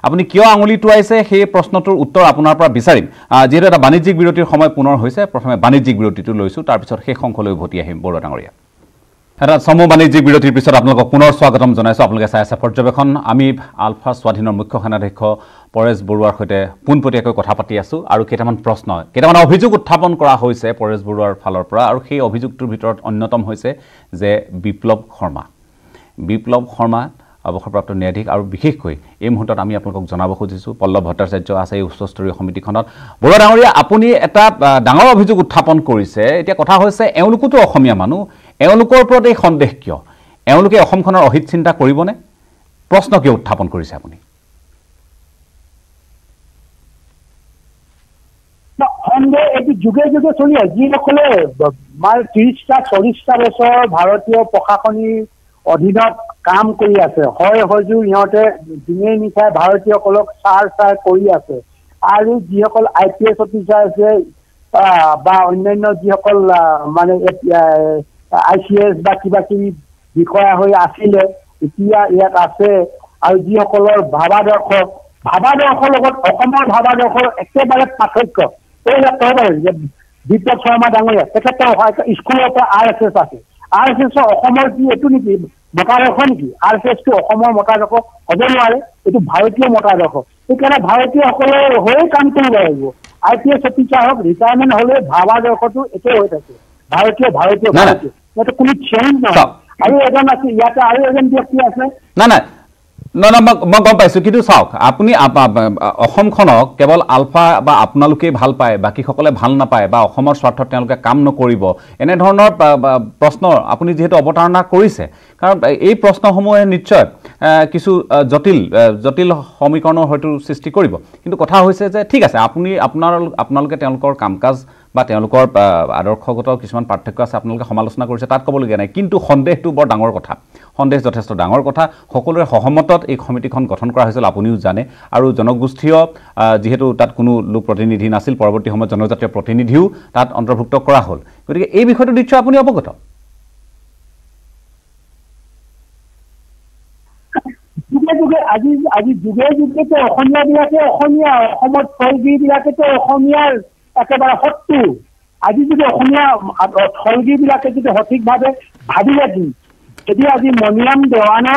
আপুনি কিয় আঙুলি টুৱাইছে সেই প্ৰশ্নটোৰ উত্তৰ আপোনাৰ পৰা বিচাৰিম যেহেতু এটা বাণিজ্যিক বিৰতিৰ সময় পুনৰ হৈছে প্ৰথমে বাণিজ্যিক বিৰতিটো লৈছোঁ তাৰপিছত শেষ অংশলৈ উভতি আহিম বৰুৱা ডাঙৰীয়া এটা চমু বাণিজ্যিক বিৰতিৰ পিছত আপোনালোকক পুনৰ স্বাগতম জনাইছোঁ আপোনালোকে চাই আছে পৰ্যবেক্ষণ আমি আলফা স্বাধীনৰ মুখ্য সেনাধ্যক্ষ পৰেশ বৰুৱাৰ সৈতে পোনপটীয়াকৈ কথা পাতি আছোঁ আৰু কেইটামান অভিযোগ উত্থাপন কৰা হৈছে পৰেশ বৰুৱাৰ ফালৰ পৰা আৰু সেই অভিযোগটোৰ ভিতৰত অন্যতম হৈছে যে বিপ্লৱ শৰ্মা অৱসৰপ্ৰাপ্ত ন্যায়াধীশ আৰু বিশেষকৈ এই মুহূৰ্তত আমি আপোনালোকক জনাব খুজিছোঁ পল্লৱ ভট্টাচাৰ্য আছে এই উচ্চস্তৰীয় সমিতিখনত বৰুৱা ডাঙৰীয়া আপুনি এটা ডাঙৰ অভিযোগ উত্থাপন কৰিছে এতিয়া কথা হৈছে এওঁলোকোতো অসমীয়া মানুহ এওঁলোকৰ ওপৰত এই সন্দেহ কিয় এওঁলোকে অসমখনৰ অহিত চিন্তা কৰিবনে প্ৰশ্ন কিয় উত্থাপন কৰিছে আপুনি সন্দেহ এইটো যুগে যুগে চলি আছে যিসকলে 30টা 40টা বছৰ ভাৰতীয় প্ৰশাসনিক অধীনত কাম কৰি আছে হয়তো ইহঁতে দিনে নিশাই ভাৰতীয়সকলক চাৰ কৰি আছে আৰু যিসকল IPS অফিচাৰ আছে বা অন্যান্য যিসকল মানে ICS বা কিবা কিবি বিষয়া হৈ আছিলে এতিয়া ইয়াত আছে আৰু যিসকলৰ ভাৱাদৰ্শৰ লগত অসমৰ ভাৱাদৰ্শৰ একেবাৰে পাৰ্থক্য বিপ্লৱ শৰ্মা ডাঙৰীয়া তেখেতৰ স্কুলৰ পৰা RSS আছে RSS অসমৰ কি এইটো নেকি মতাদৰ্শ নেকি RSSটো অসমৰ মতাদৰ্শ হ'ব নোৱাৰে এইটো ভাৰতীয় মতাদৰ্শ সেইকাৰণে ভাৰতীয়সকলৰ হৈ কাম কৰিব লাগিব IPS অফিচাৰ হওক ৰিটায়াৰমেণ্ট হ'লে ভাৱাদৰ্শটো একেই হৈ থাকে ভাৰতীয় ইয়াতে কোনো চেঞ্জ নহয় আৰু এজন আছে ইয়াতে আৰু এজন ব্যক্তি আছে মই গম পাইছোঁ কিন্তু চাওক আপুনি অসমখনক কেৱল আলফা বা আপোনালোকেই ভাল পায় বাকীসকলে ভাল নাপায় বা অসমৰ স্বাৰ্থত তেওঁলোকে কাম নকৰিব এনেধৰণৰ প্ৰশ্ন আপুনি যিহেতু অৱতাৰণা কৰিছে কাৰণ এই প্ৰশ্নসমূহে নিশ্চয় কিছু জটিল সমীকৰণৰ হয়তো সৃষ্টি কৰিব কিন্তু কথা হৈছে যে ঠিক আছে আপোনালোকে তেওঁলোকৰ কাম কাজ বা তেওঁলোকৰ আদৰ্শগত কিছুমান পাৰ্থক্য আছে আপোনালোকে সমালোচনা কৰিছে তাত ক'বলগীয়া নাই কিন্তু সন্দেহটো বৰ ডাঙৰ কথা সন্দেহ যথেষ্ট ডাঙৰ কথা সকলোৰে সহমতত এই সমিতিখন গঠন কৰা হৈছিল আপুনিও জানে আৰু জনগোষ্ঠীয় যেহেতু তাত কোনো লোক প্ৰতিনিধি নাছিল পৰৱৰ্তী সময়ত জনজাতীয় প্ৰতিনিধিও তাত অন্তৰ্ভুক্ত কৰা হ'ল গতিকে এই বিষয়টো নিশ্চয় আপুনি অৱগত আজি যুগে যুগেতো অসমীয়াবিলাকে অসমত থলগীবিলাকেতো অসমীয়াৰ একেবাৰে শত্ৰু আজি যদি অসমীয়া থলগীবিলাকে যদি সঠিকভাৱে ভাবি ৰাখি যদি আজি মণিৰাম দেৱানে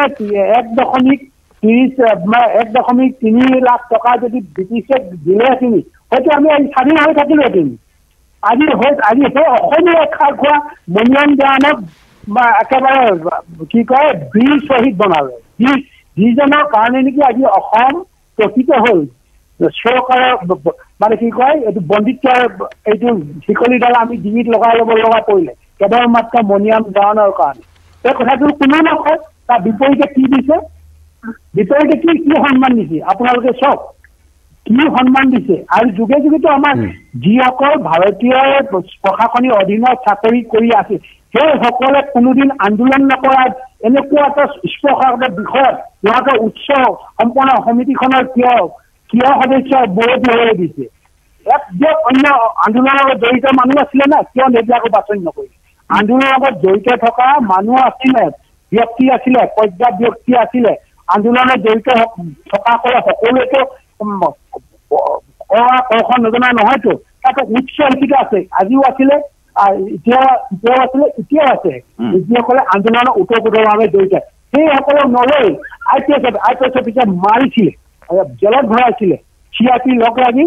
1.3 লাখ টকা যদি ব্ৰিটিছে দিলেহেঁতেন হয়তো আমি স্বাধীন হৈ থাকিলোহেঁতেন আজি অসমীয়া খাৰ খোৱা মণিৰাম দেৱানক একেবাৰে কি কয় বীৰ শ্বহীদ বনালে যিজনৰ কাৰণে নেকি আজি অসম প্ৰকৃত হ'ল চৰকাৰৰ মানে কি কয় এইটো বন্দিত্বৰ এইটো শিকলিডাল আমি ডিঙিত লগাই ল'ব লগা পৰিলে কেৱল মাত্ৰ মনিয়াম জানৰ কাৰণে এই কথাটো কোনো নকয় তাৰ বিপৰীতে কি দিছে বিপৰীতে কি সন্মান দিছে আপোনালোকে চাওক কি সন্মান দিছে আৰু যুগে যুগেতো আমাৰ যিসকল ভাৰতীয় প্ৰশাসনিক অধীনত চাকৰি কৰি আছে সেইসকলে কোনোদিন আন্দোলন নকৰা এনেকুৱা এটা স্পৰ্শকাতৰ বিষয়ত সিহঁতৰ উচ্চ সম্পন্ন সমিতিখনৰ কিয় সদস্য বৰতি হৈ দিছে অন্য আন্দোলনৰ লগত জড়িত মানুহ আছিলে না কিয় সেইবিলাকো বাছনি নকৰিলে আন্দোলনৰ লগত জড়িত থকা মানুহ আছিলে ব্যক্তি আছিলে পৰ্যাপ্ত ব্যক্তি আছিলে আন্দোলনত জড়িত থকাসকলে সকলোৱেতো কৌশল নজনা নহয়তো তাতে উচ্চ শিক্ষিত আছে আজিও আছিলে এতিয়াও আছে যিসকলে আন্দোলনৰ ওতঃপ্ৰোতভাৱে জড়িত সেইসকলক নলৈ আই পি এছ অফিচাৰ মাৰিছিলে জেলত ভৰাইছিলে চিআইপি লগ লাগি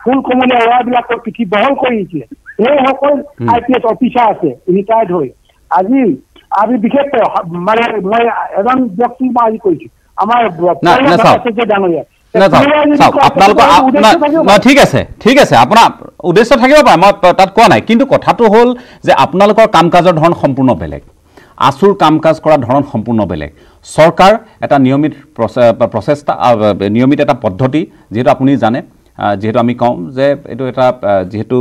ফুল কমলীয়া ল'ৰাবিলাকৰ পিঠি বহল কৰিছিলে সেইসকল আই পি এছ অফিচাৰ আছে ৰিটায়াৰ্ড হৈ আজি বিশেষকৈ মানে মই এজন ব্যক্তি মই কৈছো আমাৰ ডাঙৰীয়া ঠিক আছে আপোনাৰ উদ্দেশ্য থাকিব পাৰে মই তাত কোৱা নাই কিন্তু কথাটো হ'ল যে আপোনালোকৰ কাম কাজৰ ধৰণ সম্পূৰ্ণ বেলেগ আছুৰ কাম কাজ কৰাৰ ধৰণ সম্পূৰ্ণ বেলেগ চৰকাৰ এটা নিয়মিত প্ৰচেষ্টা নিয়মিত এটা পদ্ধতি যিহেতু আপুনি জানে যেহেতু আমি কওঁ যে এইটো এটা যেহেতু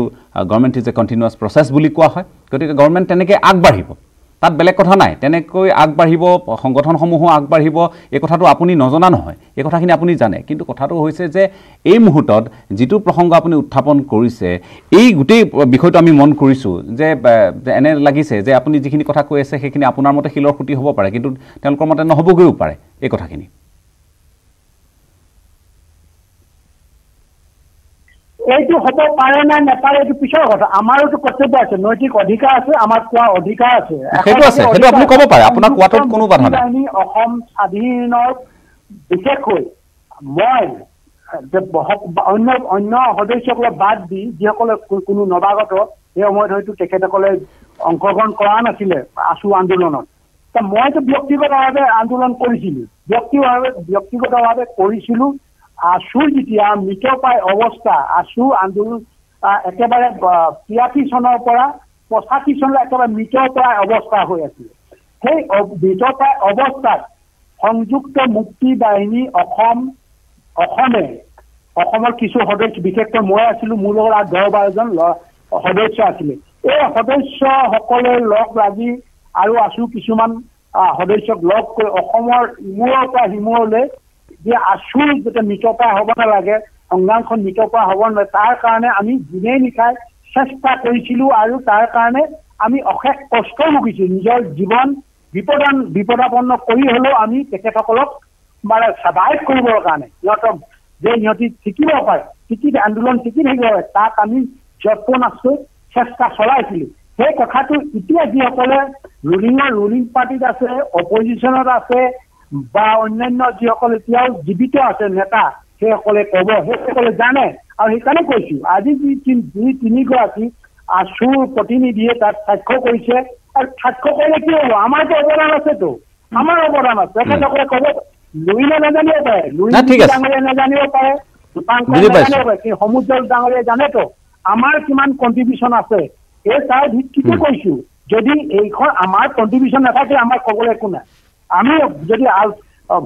government is a continuous process বুলি কোৱা হয় গতিকে গভৰ্ণমেণ্ট তেনেকৈ আগবাঢ়িব তাত বেলেগ কথা নাই তেনেকৈ আগবাঢ়িব সংগঠনসমূহো আগবাঢ়িব এই কথাটো আপুনি নজনা নহয় এই কথাখিনি আপুনি জানে কিন্তু কথাটো হৈছে যে এই মুহূৰ্তত যিটো প্ৰসংগ আপুনি উত্থাপন কৰিছে এই গোটেই বিষয়টো আমি মন কৰিছোঁ যে এনে লাগিছে যে আপুনি যিখিনি কথা কৈ আছে সেইখিনি আপোনাৰ মতে শিলৰ খুঁটি হ'ব পাৰে কিন্তু তেওঁলোকৰ মতে নহ'বগৈও পাৰে এই কথাখিনি এইটো হ'ব পাৰে নে নেপাৰে এইটো পিছৰ কথা আমাৰোতো কৰ্তব্য আছে নৈতিক অধিকাৰ আছে আমাৰ কোৱা অধিকাৰ আছে সেইটো আপুনি ক'ব পাৰে আপোনাৰ কোৱাটোত কোনো বাধা নাই অসম স্বাধীনৰ বিশেষকৈ মই অন্য সদস্যসকলক বাদ দি যিসকলে কোনো নৱাগত সেই সময়ত হয়তো তেখেতসকলে অংশগ্ৰহণ কৰা নাছিলে আছু আন্দোলনত মইতো ব্যক্তিগতভাৱে আন্দোলন কৰিছিলোঁ ব্যক্তিগতভাৱে কৰিছিলোঁ আছুৰ যেতিয়া মৃতপ্ৰায় অৱস্থা আছু আন্দোলন একেবাৰে ৮৩ চনৰ পৰা ৮৫ চনলৈ একেবাৰে মৃতপ্ৰায় অৱস্থা হৈ আছিলে সেই মৃতপ্ৰায় অৱস্থাত সংযুক্ত মুক্তি বাহিনী অসমৰ কিছু সদস্য বিশেষকৈ মই আছিলোঁ মোৰ লগত আৰু ১০-১২জন সদস্য আছিলে এই সদস্যসকলে লগ লাগি আৰু আছু কিছুমান সদস্যক লগ কৰি অসমৰ ইমূৰৰ পৰা সিমূৰলৈ যে আছুৰ যাতে মৃতপ্ৰায় হ'ব নালাগে সংগ্ৰামখন মৃতপ্ৰায় হ'ব নালাগে তাৰ কাৰণে আমি দিনে নিশাই চেষ্টা কৰিছিলোঁ আৰু তাৰ কাৰণে আমি অশেষ কষ্ট ভুগিছিলোঁ নিজৰ জীৱন বিপদাপন্ন কৰি হ'লেও আমি তেখেতসকলক মানে ছাৰ্ভাইভ কৰিবৰ কাৰণে সিহঁতি শিকিব পাৰে আন্দোলন শিকি থাকিব পাৰে তাক আমি যত্ন আছোঁ চেষ্টা চলাইছিলোঁ সেই কথাটো এতিয়া যিসকলে ৰুলিং পাৰ্টিত আছে অপজিশ্যনত আছে বা অন্যান্য যিসকল এতিয়াও জীৱিত আছে নেতা সেইসকলে ক'ব সেইসকলে জানে আৰু সেইকাৰণে কৈছোঁ আজি যি ৩গৰাকী আছুৰ প্ৰতিনিধিয়ে তাত সাক্ষ্য কৰিছে আৰু সাক্ষ্য কৰিলে কি হ'ব আমাৰতো অৱদান আছেতো আমাৰ অৱদান আছে তেখেতসকলে ক'ব লুইনে নাজানিব পাৰে লুইন ডাঙৰীয়া নাজানিব পাৰে নাজানিব পাৰে কিন্তু সমুদ্ৰ ডাঙৰীয়া জানেতো আমাৰ কিমান কণ্ট্ৰিবিউশ্যন আছে এই তাৰ ভিত্তিতে কৈছোঁ যদি এইখন আমাৰ কণ্ট্ৰিবিউশ্যন নাথাকে আমাৰ ক'বলৈ একো নাই আমি যদি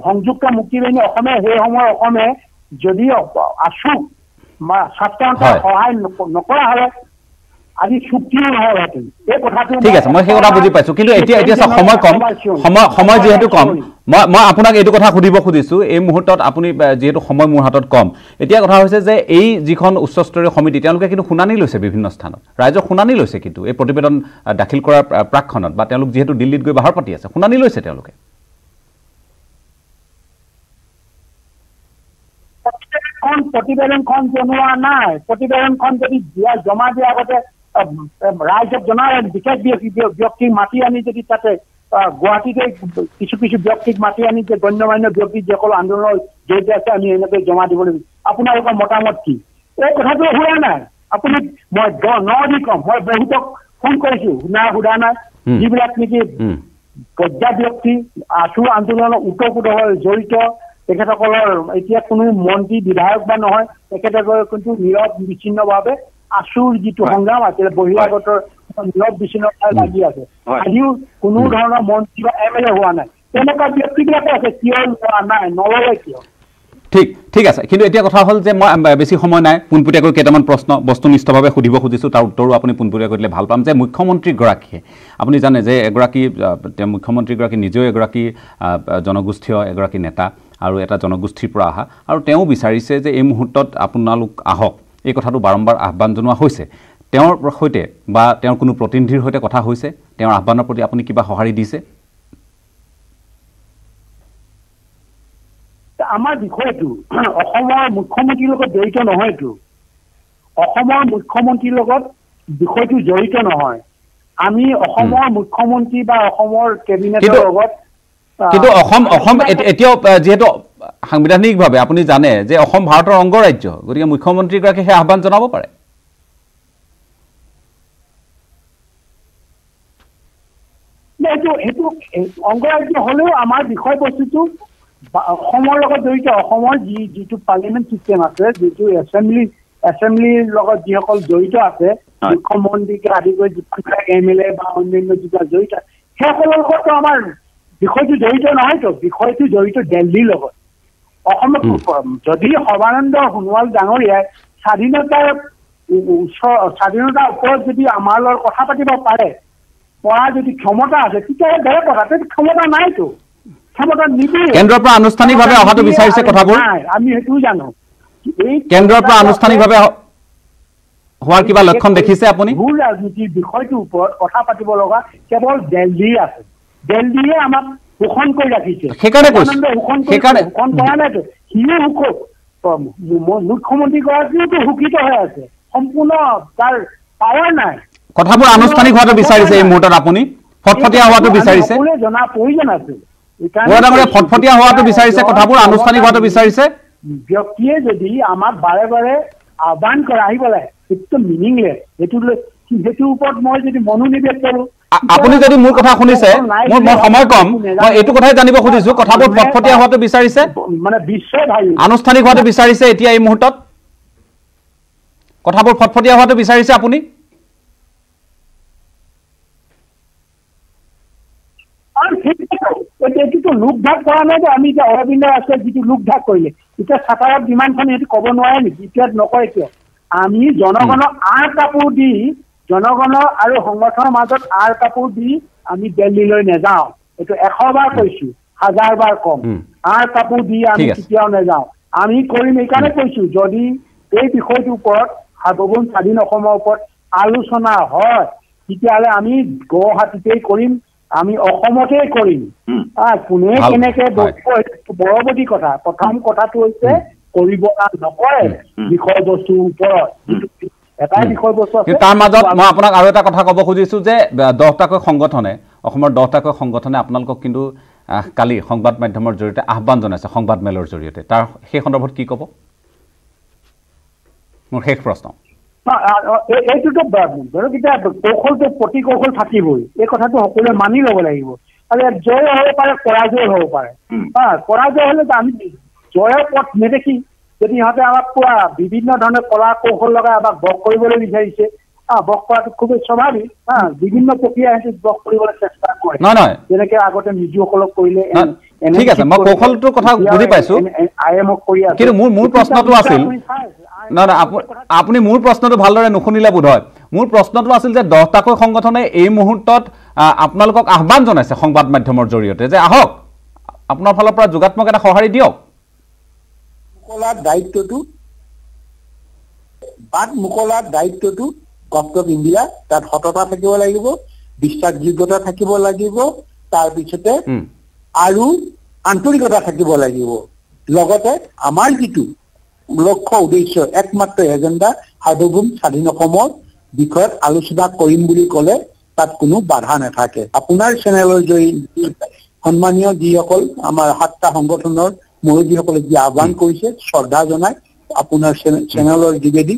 সংযুক্ত মুক্তি বাহিনী অসমে সেই সময় অসমে যদি আছুক ছাত্ৰসন্থাক সহায় নকৰা হ'লে আজি চুক্তিও নহ'লহেঁতেন এই কথাটো ঠিক আছে মই সেই কথা বুজি পাইছোঁ কিন্তু এতিয়া সময় কম সময় যিহেতু কম মই আপোনাক এইটো কথা সুধিব খুজিছোঁ এই মুহূৰ্তত আপুনি যিহেতু সময় মোৰ হাতত কম এতিয়া কথা হৈছে যে এই যিখন উচ্চস্তৰীয় সমিতি তেওঁলোকে কিন্তু শুনানি লৈছে বিভিন্ন স্থানত ৰাইজক শুনানি লৈছে কিন্তু এই প্ৰতিবেদন দাখিল কৰাৰ প্ৰাকখনত বা তেওঁলোক যিহেতু দিল্লীত গৈ বাহৰ পাতি আছে শুনানি লৈছে তেওঁলোকে প্ৰতিবেদনখন জনোৱা নাই প্ৰতিবেদনখন যদি জমা দিয়াৰ আগতে ৰাইজক জনাই বিশেষ ব্যক্তিক মাতি আনি যদি তাতে গুৱাহাটীতে কিছু ব্যক্তিক মাতি আনি যে গণ্যমান্য ব্যক্তি যিসকল আন্দোলনৰ জড়িত আছে আমি এনেকৈ জমা দিব লাগিব আপোনালোকৰ মতামত কি এই কথাটো হোৱা নাই আপুনি মই ন কম মই বহুতক ফোন কৰিছোঁ সোধা নাই যিবিলাক নেকি পৰ্যায় ব্যক্তি আছু আন্দোলনৰ ওতঃপ্ৰোতভাৱে জড়িত তেখেতসকলৰ এতিয়া কোনো মন্ত্ৰী বিধায়ক বা নহয়, তেখেতসকলৰ কিন্তু নীৰৱ বিচ্ছিন্নভাৱে আছুৰ যিটো সংগ্ৰাম আছিলে বহিৰাগতৰ নীৰৱ বিচ্ছিন্নতাই লাগি আছে। আজিও কোনো ধৰণৰ মন্ত্ৰী বা MLA হোৱা নাই, তেনেকুৱা ব্যক্তিবিলাকে আছে, কিয় লোৱা নাই, নললে কিয়? ঠিক আছে, কিন্তু এতিয়া কথা হ'ল যে মই বেছি সময় নাই, পোনপটীয়াকৈ কেইটামান প্ৰশ্ন বস্তুনিষ্ঠভাৱে সুধিব খুজিছোঁ, তাৰ উত্তৰো আপুনি পোনপটীয়াকৈ দিলে ভাল পাম। যে মুখ্যমন্ত্ৰীগৰাকীয়ে, আপুনি জানে যে এগৰাকী মুখ্যমন্ত্ৰীগৰাকী নিজেও এগৰাকী জনগোষ্ঠীয় এগৰাকী নেতা আৰু এটা জনগোষ্ঠীৰ পৰা অহা, আৰু তেওঁ বিচাৰিছে যে এই মুহূৰ্তত আপোনালোক আহক, এই কথাটো বাৰম্বাৰ আহ্বান জনোৱা হৈছে। তেওঁৰ সৈতে বা তেওঁৰ কোনো প্ৰতিনিধিৰ সৈতে কথা হৈছে, তেওঁৰ আহ্বানৰ প্ৰতি আপুনি কিবা সঁহাৰি দিছে? আমাৰ বিষয়টো অসমৰ মুখ্যমন্ত্ৰীৰ লগত জড়িত নহয়তো, অসমৰ মুখ্যমন্ত্ৰীৰ লগত বিষয়টো জড়িত নহয়। আমি অসমৰ মুখ্যমন্ত্ৰী বা অসমৰ কেবিনেটৰ লগত, কিন্তু অসম এতিয়াও যিহেতু সাংবিধানিকভাৱে আপুনি জানে যে অসম ভাৰতৰ অংগৰাজ্য, গতিকে মুখ্যমন্ত্ৰীগৰাকী সেই আহ্বান জনাব পাৰে। সেইটো অংগৰাজ্য হলেও আমাৰ বিষয়বস্তুটো অসমৰ লগত জড়িত। অসমৰ যিটো পাৰ্লিয়ামেণ্ট চিষ্টেম আছে, যিটো এছেম্বলিৰ লগত যিসকল জড়িত আছে, মুখ্যমন্ত্ৰীকে আদি কৰি যিবিলাক MLA বা অন্যান্য যিবিলাক জড়িত, সেইসকলৰ লগতো আমাৰ বিষয়টো জড়িত নহয়তো, বিষয়টো জড়িত দিল্লীৰ লগত। অসমত যদি সৰ্বানন্দ সোণোৱাল ডাঙৰীয়াই স্বাধীনতাৰ ওপৰত যদি আমাৰ লগত কথা পাতিব পাৰে, পৰা যদি ক্ষমতা আছে, তেতিয়াহ'লে বেলেগ কথা। ক্ষমতা নাইতো, ক্ষমতা নিদিয়ে। কেন্দ্ৰৰ পৰা আনুষ্ঠানিকভাৱে অহাটো বিচাৰিছে কথাবোৰ, আমি সেইটোও জানো। কেন্দ্ৰৰ পৰা আনুষ্ঠানিকভাৱে হোৱাৰ কিবা লক্ষণ দেখিছে আপুনি? ভূ ৰাজনীতিৰ বিষয়টোৰ ওপৰত কথা পাতিব লগা কেৱল দিল্লী আছে, দিল্লীয়ে আমাক শোষণ কৰি ৰাখিছে। সেইকাৰণে শোষণ কৰা নাইতো, সিও মুখ্যমন্ত্ৰীগৰাকীওতো শোষিত হৈ আছে, সম্পূৰ্ণ তাৰ পাৱাৰ নাই। কথাবোৰ আনুষ্ঠানিক হোৱাটো বিচাৰিছে এই মুহূৰ্তত, আপুনি ফটফটীয়া হোৱাটো বিচাৰিছে, জনা প্ৰয়োজন আছে। ফটফটীয়া হোৱাটো বিচাৰিছে, কথাবোৰ আনুষ্ঠানিক হোৱাটো বিচাৰিছে। ব্যক্তিয়ে যদি আমাক বাৰে বাৰে আহ্বান কৰে আহিব লাগে, সেইটো মিনিংলেছ। সেইটোৰ ওপৰত মই যদি মনোনিৱেশ কৰোঁ, আপুনি যদি মোৰ কথা শুনিছে, মই সময় কম, মই এইটো কথাই জানিব খুজিছো, কথাবোৰ ফটফটীয়া হোৱাটো বিচাৰিছে, মানে বিশ্বভাবী আনুষ্ঠানিক হোৱাটো বিচাৰিছে এতিয়া এই মুহূৰ্তত, কথাবোৰ ফটফটীয়া হোৱাটো বিচাৰিছে আপুনি? এইটোতো লোকঢাক কৰা নাই যে আমি এতিয়া অৰবিন্দ আছে যিটো লোকঢাক কৰিলে, এতিয়া চাটাৰত বিমানখন সেইটো ক'ব নোৱাৰে নেকি? এতিয়া নকয় কিয়? আমি জনগণক আঁৰ কাপোৰ দি, জনগণৰ আৰু সংগঠনৰ মাজত আঁৰ কাপোৰ দি আমি দিল্লীলৈ নাযাওঁ। এইটো 100 বাৰ কৈছো, 1000 বাৰ কম। আঁৰ কাপোৰ দি আমি কেতিয়াও নাযাওঁ। আমি কৰিম এইকাৰণে কৈছো, যদি এই বিষয়টোৰ ওপৰত সাৰ্বভৌম স্বাধীন অসমৰ ওপৰত আলোচনা হয়, তেতিয়াহ'লে আমি গুৱাহাটীতেই কৰিম, আমি অসমতে কৰিম। কোনে কেনেকে পৰৱৰ্তী কথা, প্ৰথম কথাটো হৈছে কৰিব নকৰে বিষয়বস্তুৰ ওপৰত, এটাই বিষয়বস্তু আছে। তাৰ মাজত মই আপোনাক আৰু এটা কথা ক'ব খুজিছো যে 10টাকৈ সংগঠনে, অসমৰ 10টাকৈ সংগঠনে আপোনালোকক কিন্তু কালি সংবাদ মাধ্যমৰ জৰিয়তে আহ্বান জনাইছে, সংবাদ মেলৰ জৰিয়তে, তাৰ সেই সন্দৰ্ভত কি ক'ব? মোৰ শেষ প্ৰশ্ন। এইটোতো এতিয়া কৌশলটো প্ৰতিকৌশল থাকিবই, এই কথাটো সকলোৱে মানি ল'ব লাগিব। আৰু জয় হ'ব পাৰে, পৰাজয় হ'ব পাৰে। পৰাজয় হ'লে আমি জয়ৰ পথ নেদেখি যদি সিহঁতে আমাক পুৰা বিভিন্ন ধৰণে কলা কৌশল লগাই আমাক বস কৰিবলৈ বিচাৰিছে, বস কৰাটো খুবেই স্বাভাৱিক। বিভিন্ন প্ৰক্ৰিয়া সিহঁতে বস কৰিবলৈ চেষ্টা কৰে, যেনেকে আগতে মিজুসকলক কৰিলে। ঠিক আছে, মই কৌশলটোৰ কথা বুজি পাইছো, IMক কৰি আছে। কিন্তু মোৰ প্ৰশ্নটো আছিল, আপুনি মোৰ প্ৰশ্নটো ভালদৰে নুশুনিলে বোধ হয়। মোৰ প্ৰশ্নটো আছিল যে 10টাকৈ সংগঠনে এই মুহূৰ্তত আপোনালোকক আহ্বান জনাইছে সংবাদ মাধ্যমৰ জৰিয়তে যে আহক, আপোনাৰ ফালৰ পৰা যোগাত্মক এটা সঁহাৰি দিয়ক। মোকলাৰ দায়িত্বটো গভৰ্ণমেণ্ট ইণ্ডিয়া, তাত সততা থাকিব লাগিব, বিশ্বাসযোগ্যতা থাকিব লাগিব, তাৰপিছতে আৰু আন্তৰিকতা থাকিব লাগিব। লগতে আমাৰ যিটো লক্ষ্য উদ্দেশ্য, একমাত্ৰ এজেণ্ডা সাৰ্বভৌম স্বাধীন অসমৰ বিষয়ত আলোচনা কৰিম বুলি ক'লে তাত কোনো বাধা নাথাকে। আপোনাৰ চেনেলৰ জৰিয়তে সন্মানীয় যিসকল আমাৰ 7টা সংগঠনৰ মুৰব্বীসকলে যি আহ্বান কৰিছে, শ্ৰদ্ধা জনাই আপোনাৰ চেনেলৰ যোগেদি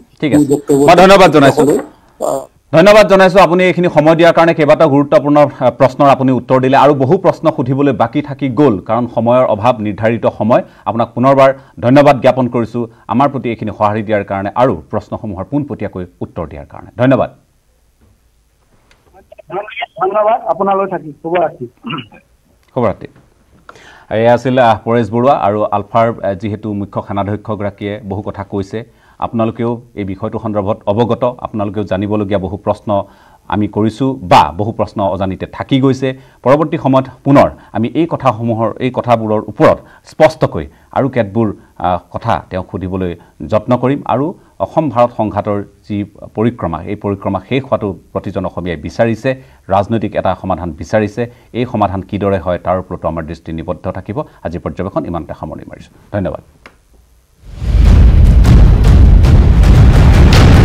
ধন্যবাদ জনাইছো। ধন্যবাদ জনাইছো আপুনি এইখিনি সময় দিয়াৰ কাৰণে কেইবাটা গুৰুত্বপূৰ্ণ প্ৰশ্নৰ আপুনি উত্তৰ দিলে আৰু বহু প্ৰশ্ন সুধিবলৈ বাকি থাকি গ'ল কাৰণ সময়ৰ অভাৱ নিৰ্ধাৰিত সময় আপোনাক পুনৰবাৰ ধন্যবাদ জ্ঞাপন কৰিছো আমাৰ প্ৰতি এইখিনি সঁহাৰি দিয়াৰ কাৰণে আৰু প্ৰশ্নসমূহৰ পোনপটীয়াকৈ উত্তৰ দিয়াৰ কাৰণে ধন্যবাদ ধন্যবাদ আপোনালৈ থাকি শুভৰাত্ৰি এয়া আছিল পৰেশ বৰুৱা আৰু আলফাৰ যিহেতু মুখ্য খানাধ্যক্ষগৰাকীয়ে বহু কথা কৈছে আপোনালোকেও এই বিষয়টো সন্দৰ্ভত অৱগত আপোনালোকেও জানিবলগীয়া বহু প্ৰশ্ন আমি কৰিছোঁ বা বহু প্ৰশ্ন অজানিতে থাকি গৈছে পৰৱৰ্তী সময়ত পুনৰ আমি এই কথাবোৰৰ ওপৰত স্পষ্টকৈ আৰু কেতবোৰ কথা তেওঁক সুধিবলৈ যত্ন কৰিম আৰু অসম ভাৰত সংঘাতৰ যি পৰিক্ৰমা এই পৰিক্ৰমা শেষ হোৱাটো প্ৰতিজন অসমীয়াই বিচাৰিছে ৰাজনৈতিক এটা সমাধান বিচাৰিছে এই সমাধান কিদৰে হয় তাৰ ওপৰতো আমাৰ দৃষ্টি নিবদ্ধ থাকিব আজি পৰ্যবেক্ষণ ইমানতে সামৰণি মাৰিছোঁ ধন্যবাদ